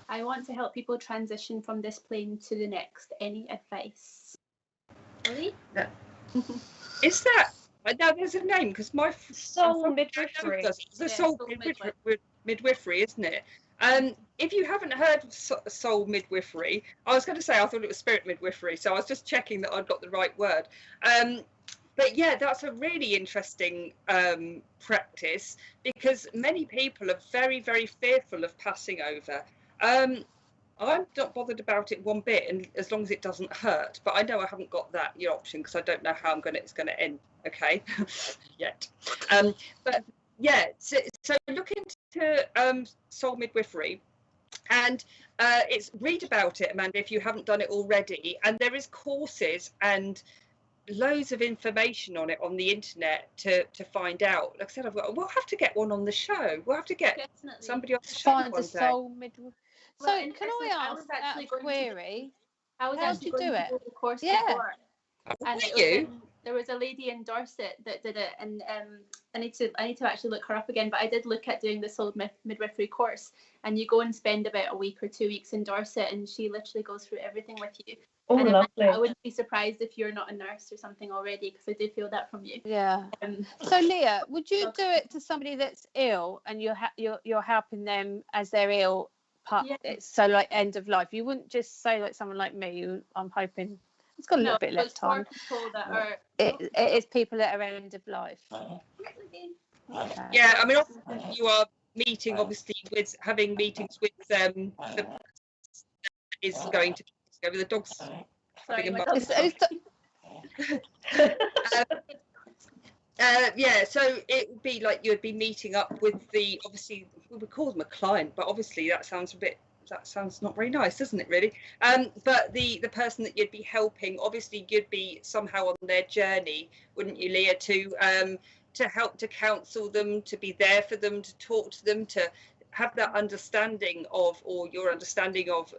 I want to help people transition from this plane to the next. Any advice? Really?
Is that now? There's a name, because my
soul midwifery.
The soul midwifery, isn't it? If you haven't heard of soul midwifery, I was going to say I thought it was spirit midwifery, so I was just checking that I'd got the right word. But yeah, that's a really interesting practice, because many people are very, very fearful of passing over. I'm not bothered about it one bit, and as long as it doesn't hurt. But I know I haven't got that option, because I don't know how it's going to end. Okay, yet. But yeah, so look into soul midwifery, and read about it, Amanda, if you haven't done it already. And there is courses and loads of information on it on the internet to find out. Like I said, we'll have to get one on the show. We'll have to get somebody on the show.
Find a soul midwife. So can I ask a query?
I was actually going to do the course before. And there was a lady in Dorset that did it, and I need to actually look her up again, but I did look at doing the soul midwifery course, and you go and spend about a week or 2 weeks in Dorset, and she literally goes through everything with you.
Oh,
and
lovely.
I wouldn't be surprised if you're not a nurse or something already, because I do feel that from you.
Yeah. So Leah, would you do it to somebody that's ill, and you're helping them as they're ill? So like end of life. You wouldn't just say like someone like me, who I'm hoping it's got a little bit left time. It is people that are end of life.
Okay.
Yeah, I mean, you are meeting, obviously, with having meetings with is going to go with the dogs. Yeah, so it would be like you'd be meeting up with obviously we would call them a client, but obviously that sounds not very nice, doesn't it, really? But the person that you'd be helping, obviously you'd be somehow on their journey, wouldn't you, Leah, to help to counsel them, to be there for them, to talk to them, to have that understanding of, or your understanding of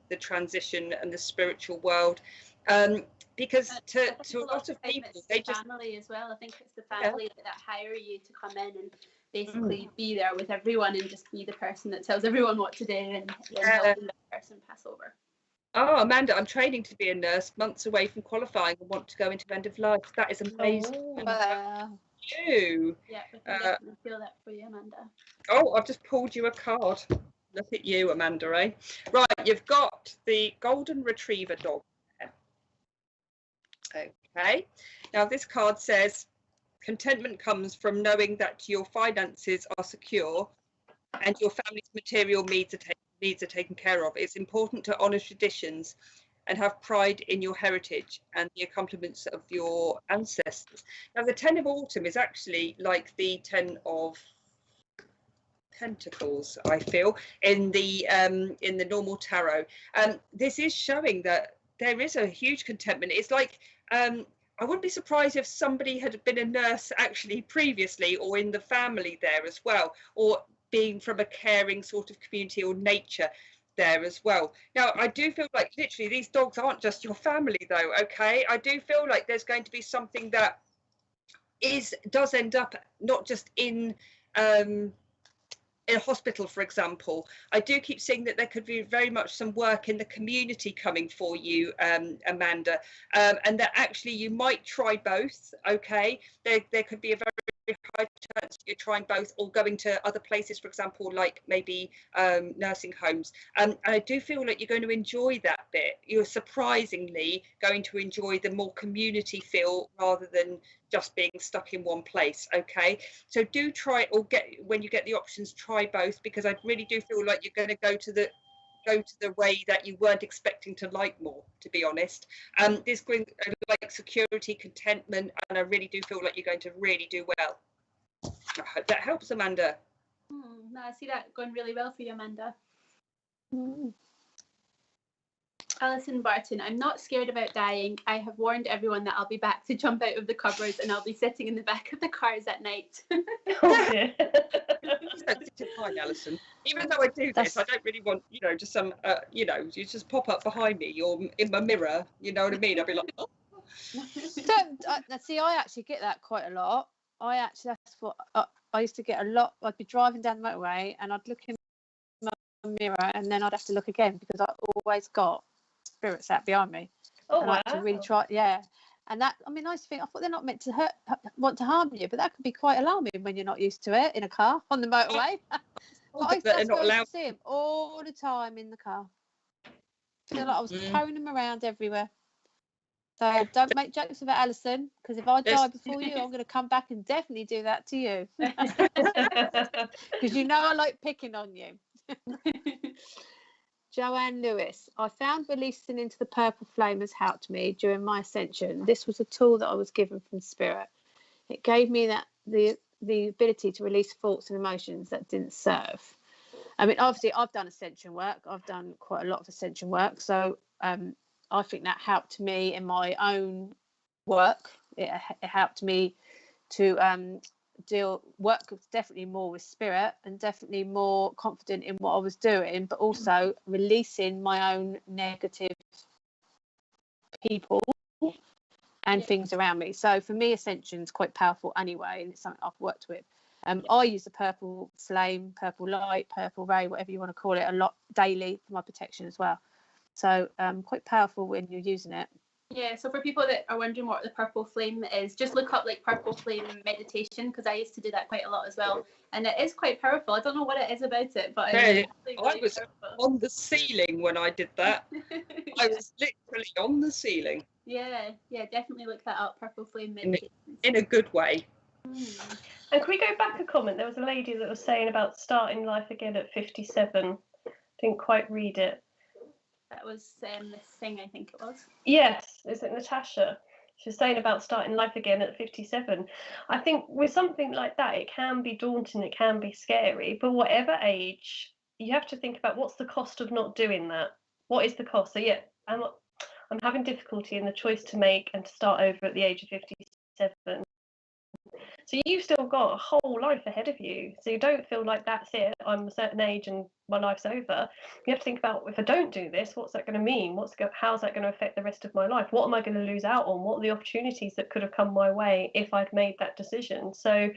the transition and the spiritual world. Because to a lot of people, they just
family as well. I think it's the family that hire you to come in and basically be there with everyone, and just be the person that tells everyone what to do, and helping that person pass over.
Oh, Amanda, I'm training to be a nurse, months away from qualifying, and want to go into end of life. That is amazing. You.
Yeah, I can definitely feel that for you, Amanda.
Oh, I've just pulled you a card. Look at you, Amanda, eh? Right, you've got the golden retriever dog. Okay, now this card says contentment comes from knowing that your finances are secure and your family's material needs are taken care of. It's important to honour traditions and have pride in your heritage and the accomplishments of your ancestors. Now the 10 of autumn is actually like the 10 of Pentacles, I feel, in the normal tarot. This is showing that there is a huge contentment. It's like I wouldn't be surprised if somebody had been a nurse actually previously, or in the family there as well, or being from a caring sort of community or nature there as well. Now I do feel like literally these dogs aren't just your family though. Okay, I do feel like there's going to be something that does end up not just in a hospital, for example. I do keep seeing that there could be very much some work in the community coming for you, Amanda, and that actually you might try both. Okay, there could be a very high chance you're trying both, or going to other places, for example, like maybe nursing homes. And I do feel like you're going to enjoy that bit. You're surprisingly going to enjoy the more community feel rather than just being stuck in one place. Okay, so do try, or when you get the options, try both, because I really do feel like you're going to go to the way that you weren't expecting to like more, to be honest. This brings like security, contentment, and I really do feel like you're going to really do well. I hope that helps, Amanda.
No, I see that going really well for you, Amanda.
Mm.
Alison Barton, I'm not scared about dying. I have warned everyone that I'll be back to jump out of the cupboards, and I'll be sitting in the back of the cars at night.
Oh, dear.
Fine, Alison. Even though I do this, I don't really want, just some, you just pop up behind me or in my mirror. You know what I mean? I'll be like, oh.
See, I actually get that quite a lot. That's what I used to get a lot. I'd be driving down the motorway and I'd look in my mirror, and then I'd have to look again because I always got spirits out behind me.
Oh,
and
wow.
I had to really try, and that, I used to think, I thought they're not meant to want to harm you, but that can be quite alarming when you're not used to it in a car on the motorway. But I used to see him all the time in the car. I feel like I was towing them around everywhere. So don't make jokes about Alison, because if I die before you, I'm going to come back and definitely do that to you. Because I like picking on you. Joanne Lewis, I found releasing into the purple flame has helped me during my ascension. This was a tool that I was given from Spirit. It gave me the ability to release thoughts and emotions that didn't serve. Obviously, I've done ascension work. I've done quite a lot of ascension work. So I think that helped me in my own work. It helped me to work definitely more with Spirit and definitely more confident in what I was doing, but also releasing my own negative people and things around me. So for me, ascension is quite powerful anyway, and it's something I've worked with. I use the purple flame, purple light, purple ray, whatever you want to call it, a lot daily for my protection as well. So quite powerful when you're using it.
Yeah, so for people that are wondering what the purple flame is, just look up like purple flame meditation, because I used to do that quite a lot as well, and it is quite powerful. I don't know what it is about it, but
I was on the ceiling when I did that. I was literally on the ceiling.
Yeah, definitely look that up, purple flame meditation.
In a good way.
And can we go back a comment? There was a lady that was saying about starting life again at 57. Didn't quite read it.
That was Miss Singh, I think it was.
Yes, is it Natasha? She was saying about starting life again at 57. I think with something like that, it can be daunting, it can be scary, but whatever age, you have to think about what's the cost of not doing that. What is the cost? So yeah, I'm having difficulty in the choice to make and to start over at the age of 57. So you've still got a whole life ahead of you. So you don't feel like that's it. I'm a certain age and my life's over. You have to think about, if I don't do this, what's that going to mean? How's that going to affect the rest of my life? What am I going to lose out on? What are the opportunities that could have come my way if I'd made that decision? So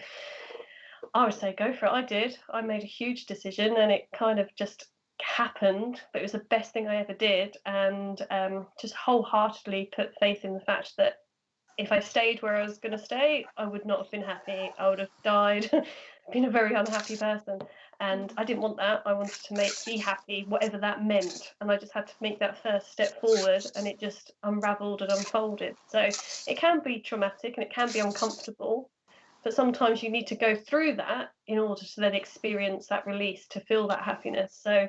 I would say go for it. I did. I made a huge decision and it kind of just happened, but it was the best thing I ever did. And just wholeheartedly put faith in the fact that if I stayed where I was going to stay, I would not have been happy. I would have died, been a very unhappy person. And I didn't want that. I wanted to be happy, whatever that meant. And I just had to make that first step forward, and it just unraveled and unfolded. So it can be traumatic and it can be uncomfortable, but sometimes you need to go through that in order to then experience that release, to feel that happiness. So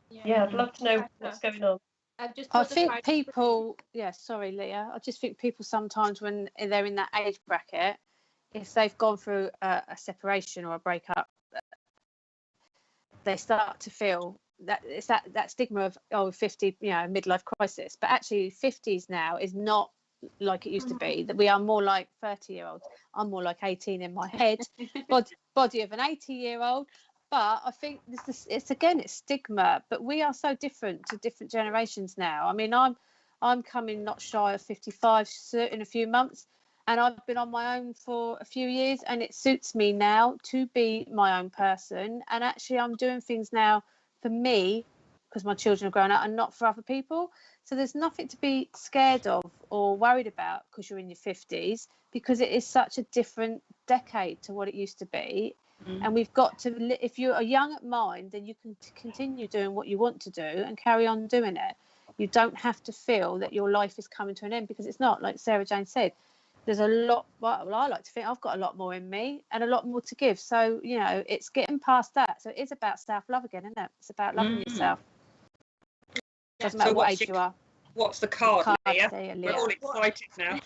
yeah, I'd love to know what's going on.
I think people, sorry, Leah. I just think people sometimes when they're in that age bracket, if they've gone through a separation or a breakup, they start to feel that it's that stigma of 50, midlife crisis. But actually, 50s now is not like it used to be. That we are more like 30-year-olds. I'm more like 18 in my head, body of an 80-year-old. But I think it's stigma. But we are so different to different generations now. I mean, I'm coming not shy of 55 in a few months, and I've been on my own for a few years, and it suits me now to be my own person. And actually, I'm doing things now for me because my children are grown up, and not for other people. So there's nothing to be scared of or worried about because you're in your 50s, because it is such a different decade to what it used to be. And we've got to, if you are young at mind, then you can continue doing what you want to do and carry on doing it. You don't have to feel that your life is coming to an end, because it's not. Like Sarah Jane said, there's a lot. Well, I like to think I've got a lot more in me and a lot more to give. So, you know, it's getting past that. So it is about self-love again, isn't it? It's about loving yourself. Doesn't matter what age you are.
What's the card, Leah? We're all excited now.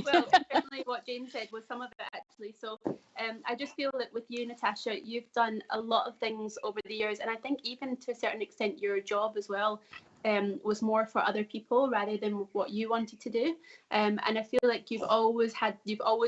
Well, definitely what Jane said was some of it, actually. So I just feel that with you, Natasha, you've done a lot of things over the years. And I think even to a certain extent, your job as well was more for other people rather than what you wanted to do. And I feel like you've always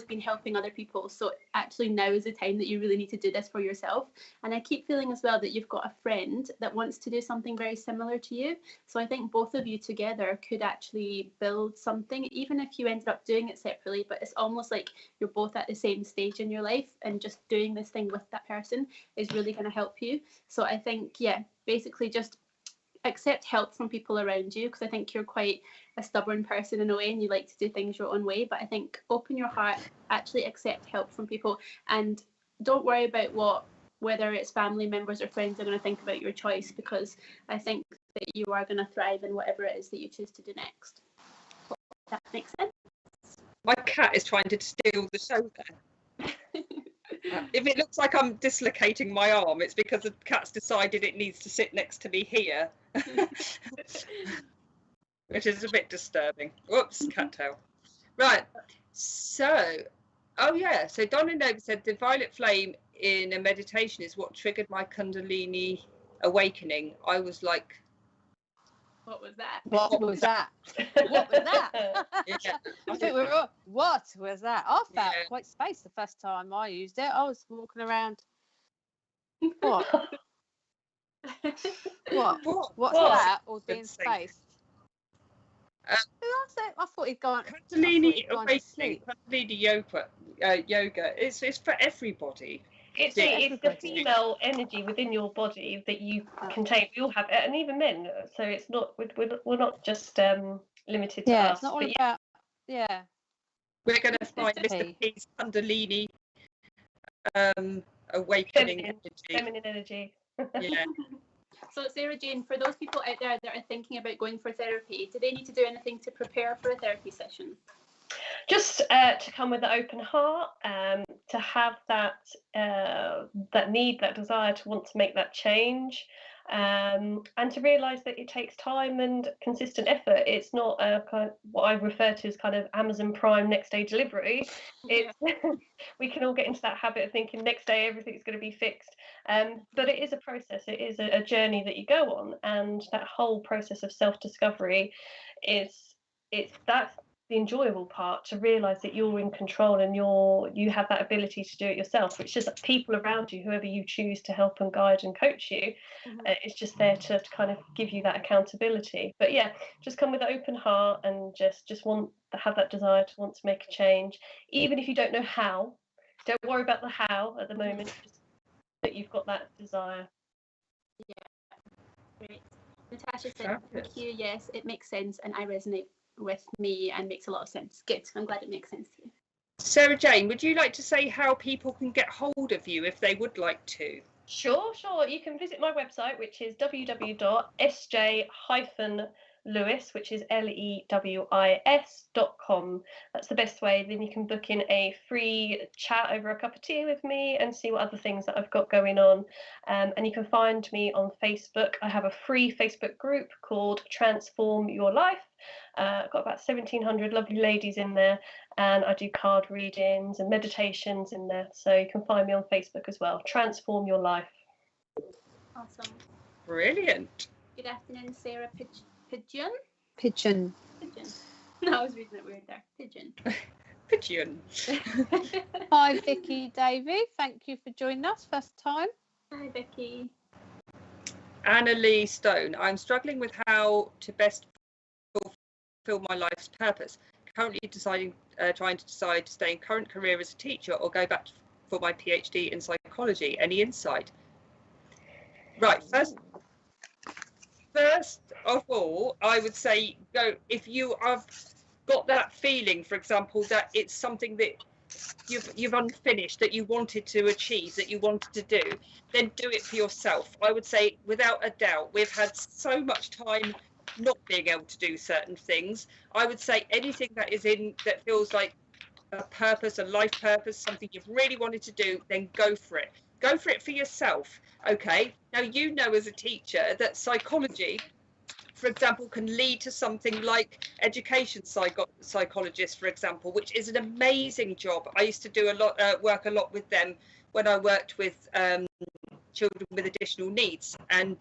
been helping other people. So actually now is the time that you really need to do this for yourself. And I keep feeling as well that you've got a friend that wants to do something very similar to you. So I think both of you together could actually build something, even if you ended up doing it separately. But it's almost like you're both at the same stage in your life, and just doing this thing with that person is really going to help you. So I think, yeah, basically just accept help from people around you, because I think you're quite a stubborn person in a way and you like to do things your own way. But I think open your heart, actually accept help from people, and don't worry about whether it's family members or friends are going to think about your choice, because I think that you are going to thrive in whatever it is that you choose to do next. Hope that makes sense.
My cat is trying to steal the show there. If it looks like I'm dislocating my arm, it's because the cat's decided it needs to sit next to me here, which is a bit disturbing. Whoops, cat tail. Right, so, so Donna Nova said the violet flame in a meditation is what triggered my Kundalini awakening. I was like,
what was that?
What was that? What was that?
Yeah.
I think we were all, what was that? I felt quite spaced the first time I used it. I was walking around. What? What's that? Or being spaced? I thought he'd gone.
Kundalini awakening, Kundalini yoga. It's for everybody.
It's the female energy within your body that you contain. We all have it, and even men. So it's not we're not just limited to us.
It's not all about. Yeah.
We're going to find Mr. P's Kundalini awakening
feminine energy.
Yeah.
So Sarah Jane, for those people out there that are thinking about going for therapy, do they need to do anything to prepare for a therapy session?
Just to come with an open heart, to have that need, that desire to want to make that change, and to realise that it takes time and consistent effort. It's not kind of what I refer to as kind of Amazon Prime next day delivery. It's we can all get into that habit of thinking next day everything's going to be fixed, but it is a process. It is a journey that you go on, and that whole process of self-discovery that's the enjoyable part, to realise that you're in control and you have that ability to do it yourself. It's just that people around you, whoever you choose to help and guide and coach you, it's just there to kind of give you that accountability. But yeah, just come with an open heart and just want to have that desire to want to make a change, even if you don't know how. Don't worry about the how at the moment, just that you've got that desire.
Yeah, great. Natasha said, thank you. Yes, it makes sense, and I resonate with me and makes a lot of sense. Good. I'm glad it makes sense to you.
Sarah Jane, would you like to say how people can get hold of you if they would like to?
Sure. You can visit my website, which is www.sj-lewis, which is lewis.com. That's the best way. Then you can book in a free chat over a cup of tea with me and see what other things that I've got going on. And you can find me on Facebook. I have a free Facebook group called Transform Your Life. I've got about 1,700 lovely ladies in there, and I do card readings and meditations in there. So you can find me on Facebook as well. Transform Your Life.
Awesome.
Brilliant.
Good afternoon, Sarah Pigeon. No, I was reading it weird there. Pigeon.
Hi, Vicky Davey. Thank you for joining us first time.
Hi, Vicky.
Anna Lee Stone. I'm struggling with how to best fulfill my life's purpose. Currently trying to decide to stay in current career as a teacher or go back for my PhD in psychology. Any insight? Right. First of all, I would say go if you have got that feeling, for example, that it's something that you've unfinished, that you wanted to achieve, that you wanted to do, then do it for yourself. I would say without a doubt, we've had so much time not being able to do certain things. I would say anything that feels like a purpose, a life purpose, something you've really wanted to do, then go for it. Go for it for yourself. Okay, now you know as a teacher that psychology, for example, can lead to something like education psychologist, for example, which is an amazing job. I used to do work a lot with them when I worked with children with additional needs, and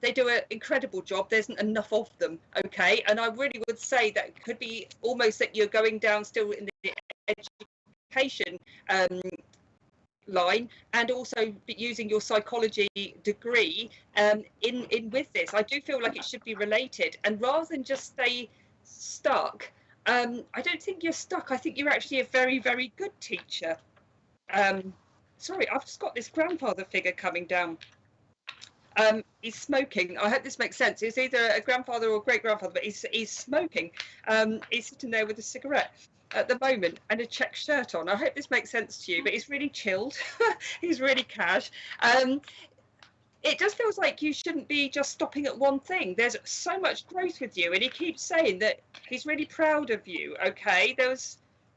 they do an incredible job. There isn't enough of them, okay? And I really would say that it could be almost that you're going down still in the education line, and also using your psychology degree in with this. I do feel like it should be related, and rather than just stay stuck, I don't think you're stuck. I think you're actually a very, very good teacher. Sorry, I've just got this grandfather figure coming down. He's smoking. I hope this makes sense. He's either a grandfather or great grandfather, but he's smoking. He's sitting there with a cigarette at the moment and a check shirt on. I hope this makes sense to you, but he's really chilled. He's really cash. It just feels like you shouldn't be just stopping at one thing. There's so much growth with you, and he keeps saying that he's really proud of you. Okay,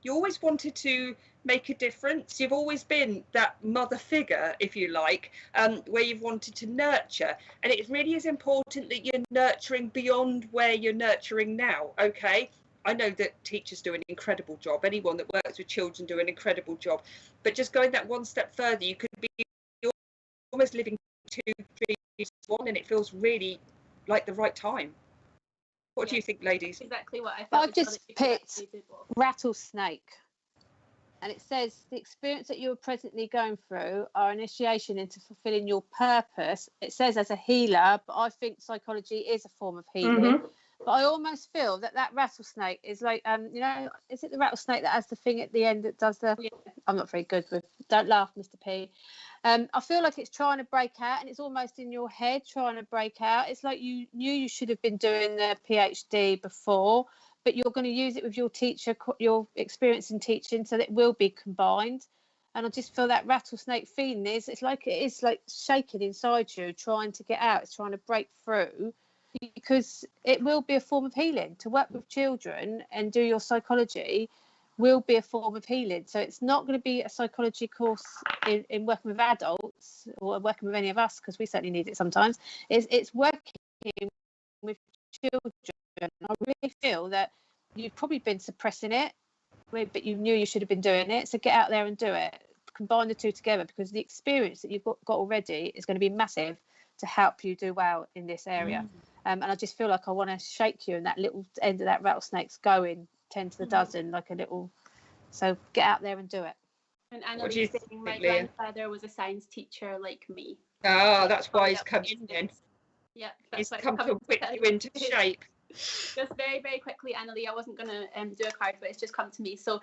you always wanted to make a difference. You've always been that mother figure, if you like, where you've wanted to nurture, and it really is important that you're nurturing beyond where you're nurturing now. Okay, I know that teachers do an incredible job, anyone that works with children do an incredible job, but just going that one step further, you could be almost living 2, 3, 1, and it feels really like the right time. What do you think, ladies?
Exactly what I thought.
I've just picked rattlesnake. And it says the experience that you're presently going through are initiation into fulfilling your purpose. It says as a healer, but I think psychology is a form of healing. Mm-hmm. But I almost feel that rattlesnake is like, is it the rattlesnake that has the thing at the end that does the? Yeah. I'm not very good with. Don't laugh, Mr. P. I feel like it's trying to break out, and it's almost in your head trying to break out. It's like you knew you should have been doing the PhD before, but you're going to use it with your teacher, your experience in teaching, so that it will be combined. And I just feel that rattlesnake feeling it's like shaking inside you, trying to get out. It's trying to break through, because it will be a form of healing. To work with children and do your psychology will be a form of healing. So it's not going to be a psychology course in working with adults or working with any of us, because we certainly need it sometimes. It's working with children. I really feel that you've probably been suppressing it, but you knew you should have been doing it. So get out there and do it. Combine the two together, because the experience that you've got already is going to be massive to help you do well in this area. And I just feel like I want to shake you, and that little end of that rattlesnake's going 10 to the dozen, like a little. So get out there and do it.
And Annalise saying my grandfather was a science teacher like me.
Oh, that's why he's come in.
Yeah,
he's come to whip you into shape.
Just very, very quickly, Annalie, I wasn't going to do a card, but it's just come to me. So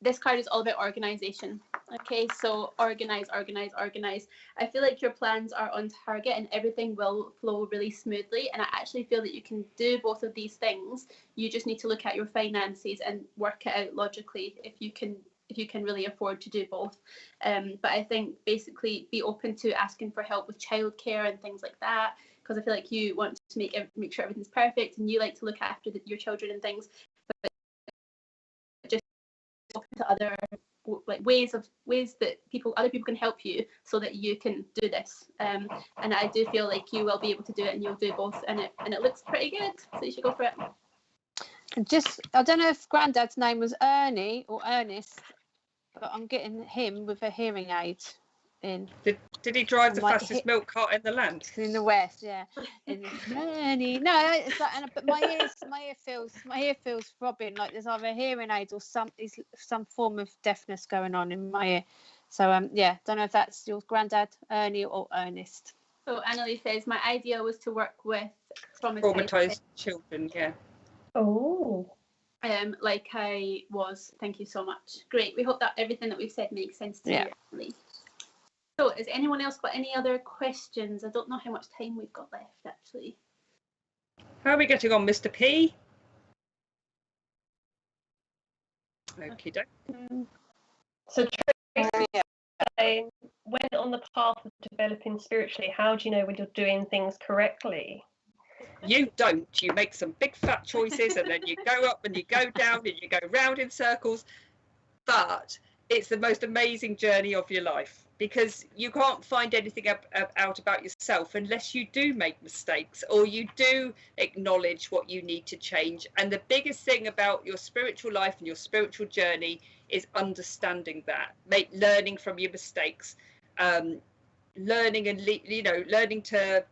this card is all about organisation. Okay, so organise. I feel like your plans are on target and everything will flow really smoothly. And I actually feel that you can do both of these things. You just need to look at your finances and work it out logically if you can really afford to do both. But I think basically be open to asking for help with childcare and things like that, because I feel like you want to make sure everything's perfect and you like to look after your children and things, but just open to other ways that other people can help you so that you can do this. And I do feel like you will be able to do it, and you'll do both, and it looks pretty good, so you should go for it.
I don't know if Granddad's name was Ernie or Ernest, but I'm getting him with a hearing aid in.
Did he drive the fastest milk cart in the land?
In the West, yeah. Ernie. No, it's like, but my ear feels throbbing, like there's either a hearing aid or some form of deafness going on in my ear. So don't know if that's your Granddad, Ernie or Ernest.
So Annalise says my idea was to work with
traumatized children. Yeah.
Oh.
Like I was. Thank you so much. Great. We hope that everything that we've said makes sense to you, Annalise. So, has anyone else got any other questions? I don't know how much time we've got left, actually.
How are we getting on, Mr. P? Okie doke.
So Tracy, when on the path of developing spiritually, how do you know when you're doing things correctly?
You don't. You make some big fat choices and then you go up and you go down and you go round in circles. But it's the most amazing journey of your life, because you can't find anything out about yourself unless you do make mistakes or you do acknowledge what you need to change. And the biggest thing about your spiritual life and your spiritual journey is understanding that, learning from your mistakes, learning and learning to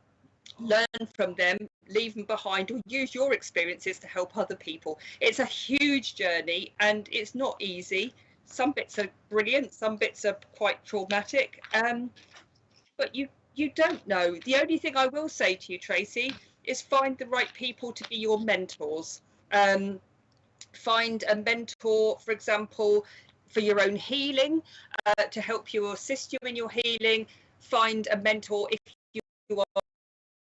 learn from them, leave them behind, or use your experiences to help other people. It's a huge journey and it's not easy. Some bits are brilliant, some bits are quite traumatic, but you don't know. The only thing I will say to you, Tracy, is find the right people to be your mentors. Find a mentor, for example, for your own healing, to help you or assist you in your healing. Find a mentor if you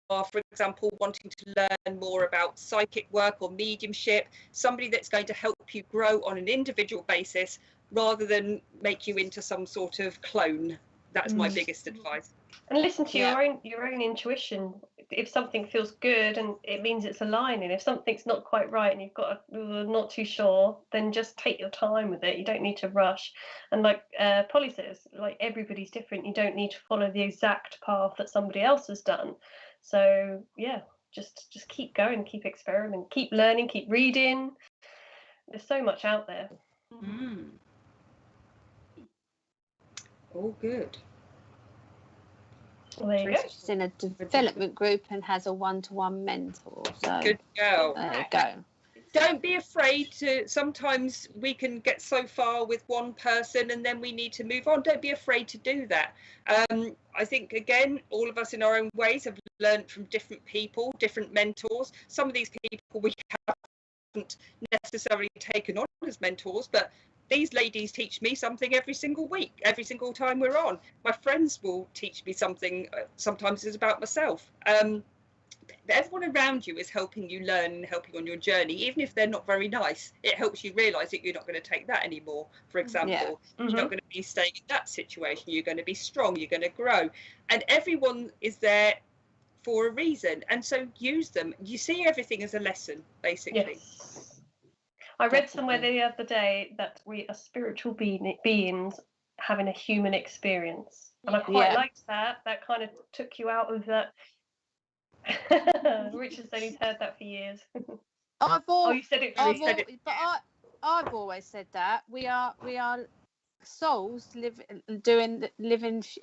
are, for example, wanting to learn more about psychic work or mediumship, somebody that's going to help you grow on an individual basis rather than make you into some sort of clone. That's my biggest advice.
And listen to your own intuition. If something feels good, and it means it's aligning. If something's not quite right and you're not too sure, then just take your time with it. You don't need to rush. And like Polly says, like, everybody's different. You don't need to follow the exact path that somebody else has done. So yeah, just keep going, keep experimenting, keep learning, keep reading. There's so much out there.
All good.
Well, there you go.
She's in a development group and has a one-to-one mentor. So
good girl.
There you go.
Don't be afraid to. Sometimes we can get so far with one person and then we need to move on. Don't be afraid to do that. I think, again, all of us in our own ways have learned from different people, different mentors. Some of these people we haven't necessarily taken on as mentors, but these ladies teach me something every single week, every single time we're on. My friends will teach me something, sometimes it's about myself. Everyone around you is helping you learn and helping on your journey, even if they're not very nice. It helps you realise that you're not going to take that anymore, for example. You're not going to be staying in that situation. You're going to be strong, you're going to grow. And everyone is there for a reason, and so use them. You see everything as a lesson, basically.
Yes. I read somewhere the other day that we are spiritual beings having a human experience, and I quite liked that. That kind of took you out of that. Richard said he's heard that for years.
You said it. But I've always said that we are souls living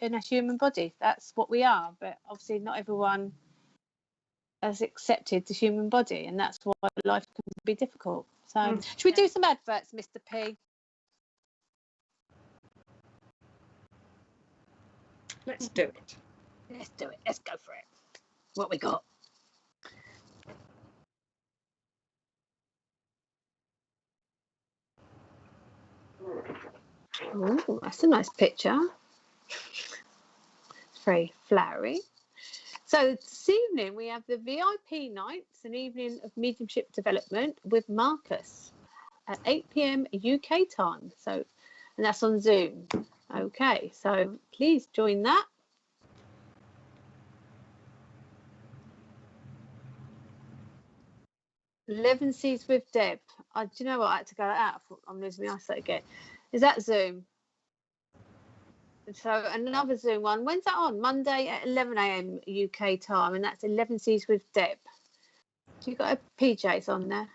in a human body. That's what we are. But obviously, not everyone has accepted the human body, and that's why life can be difficult. So, should we do some adverts, Mr. P?
Let's do it.
Let's do it. Let's go for it. What we got? Oh, that's a nice picture. It's very flowery. So this evening we have the VIP nights, an evening of mediumship development with Marcus at 8 p.m. UK time. So, and that's on Zoom. Okay, so please join that. Eleven Seas with Deb. Do you know what? I had to go out. I'm losing my eyesight again. Is that Zoom? So another Zoom one. When's that on? Monday at 11 a.m. UK time, and that's 11 Seas with Deb. So you got a PJs on there.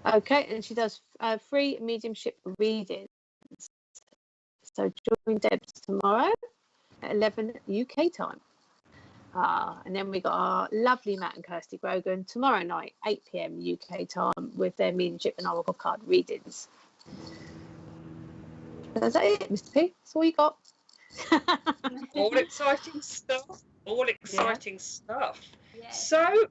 Okay, and she does free mediumship readings. So join Deb tomorrow at 11 UK time. And then we got our lovely Matt and Kirsty Grogan tomorrow night, 8 p.m. UK time, with their mediumship and oracle card readings. Is that it, Mr. P? That's all you got.
All exciting stuff. All exciting stuff. Yeah. So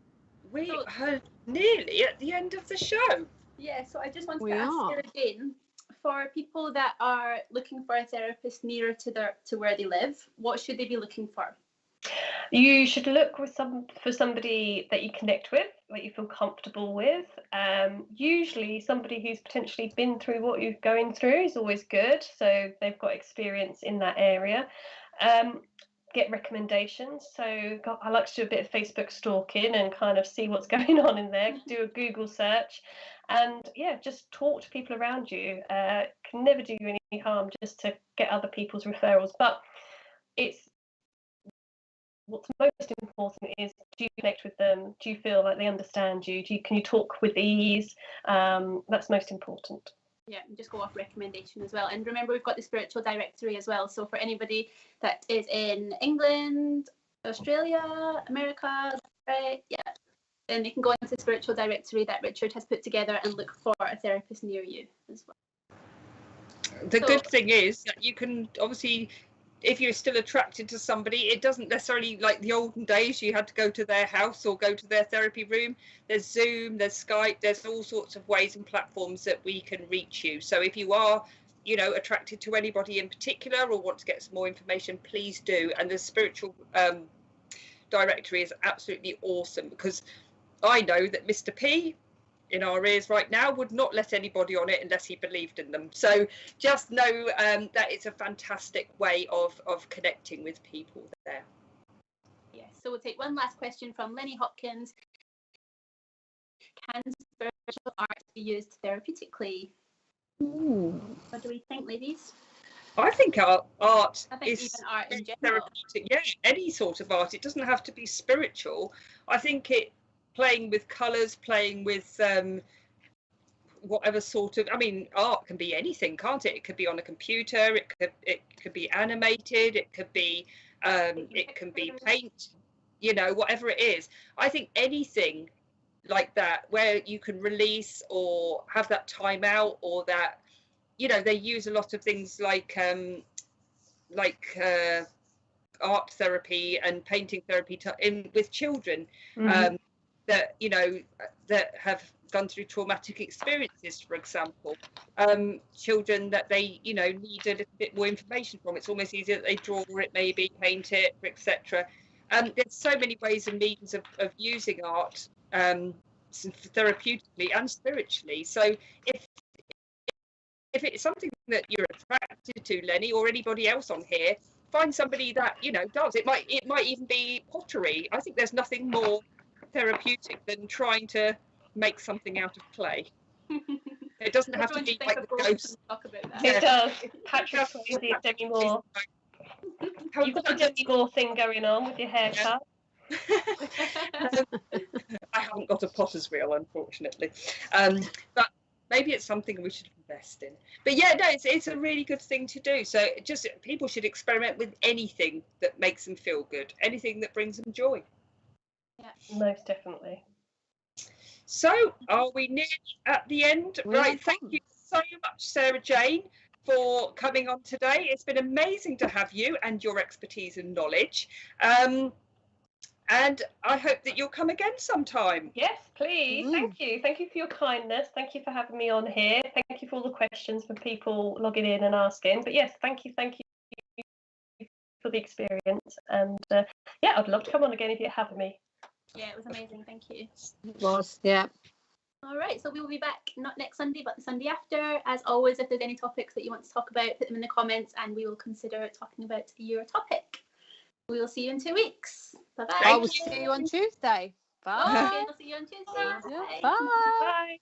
we are nearly at the end of the show.
Yeah, so I just wanted to ask you again, for people that are looking for a therapist nearer to where they live, what should they be looking for?
You should look for somebody that you connect with. that you feel comfortable with. Usually somebody who's potentially been through what you're going through is always good, so they've got experience in that area. Get recommendations. So I like to do a bit of Facebook stalking and kind of see what's going on in there, do a Google search, and yeah, just talk to people around you. Can never do you any harm just to get other people's referrals, but what's most important is, do you connect with them? Do you feel like they understand you? Can you talk with ease? That's most important.
Yeah, and just go off recommendation as well. And remember, we've got the spiritual directory as well. So for anybody that is in England, Australia, America, right, yeah, then they can go into the spiritual directory that Richard has put together and look for a therapist near you as well.
The good thing is that you can obviously, if you're still attracted to somebody, it doesn't necessarily, like the olden days, you had to go to their house or go to their therapy room. There's Zoom, there's Skype, there's all sorts of ways and platforms that we can reach you. So if you are, you know, attracted to anybody in particular or want to get some more information, please do. And the spiritual directory is absolutely awesome, because I know that Mr. P in our ears right now would not let anybody on it unless he believed in them. So just know that it's a fantastic way of connecting with people there.
Yes, so we'll take one last question from Lenny Hopkins. Can spiritual art be used therapeutically? What do we think, ladies?
I think art is
even art in general.
therapeutic. Yeah, any sort of art. It doesn't have to be spiritual. I think playing with colours, playing with whatever sort of, I mean, art can be anything, can't it? It could be on a computer, it could be animated, it could be paint, you know, whatever it is. I think anything like that where you can release or have that time out, or that, you know, they use a lot of things like art therapy and painting therapy with children. That, you know, that have gone through traumatic experiences, for example, children that they, you know, need a little bit more information from. It's almost easier that they draw it, maybe paint it, etc. There's so many ways and means of using art therapeutically and spiritually. So if it's something that you're attracted to, Lenny, or anybody else on here, find somebody that, you know, does. It might even be pottery. I think there's nothing more therapeutic than trying to make something out of clay. It doesn't have to be like the ghost.
It does. Patrick Swayze, Demi Moore. You've got the Demi Moore thing going on with your haircut.
I haven't got a potter's wheel, unfortunately, but maybe it's something we should invest in. But yeah, no, it's a really good thing to do. So just people should experiment with anything that makes them feel good, anything that brings them joy.
Yeah, most definitely.
So are we nearly at the end? Right, thank you so much, Sarah Jane, for coming on today. It's been amazing to have you and your expertise and knowledge. And I hope that you'll come again sometime.
Yes, please. Thank you. Thank you for your kindness. Thank you for having me on here. Thank you for all the questions for people logging in and asking. But yes, thank you for the experience. And yeah, I'd love to come on again if you're having me.
Yeah, it was amazing. Thank you.
It was, yeah.
All right, so we will be back not next Sunday, but the Sunday after. As always, if there's any topics that you want to talk about, put them in the comments and we will consider talking about your topic. We will see you in 2 weeks. Bye-bye.
I will see you on Tuesday. Bye.
Okay, we'll see you on Tuesday.
Bye.
Bye.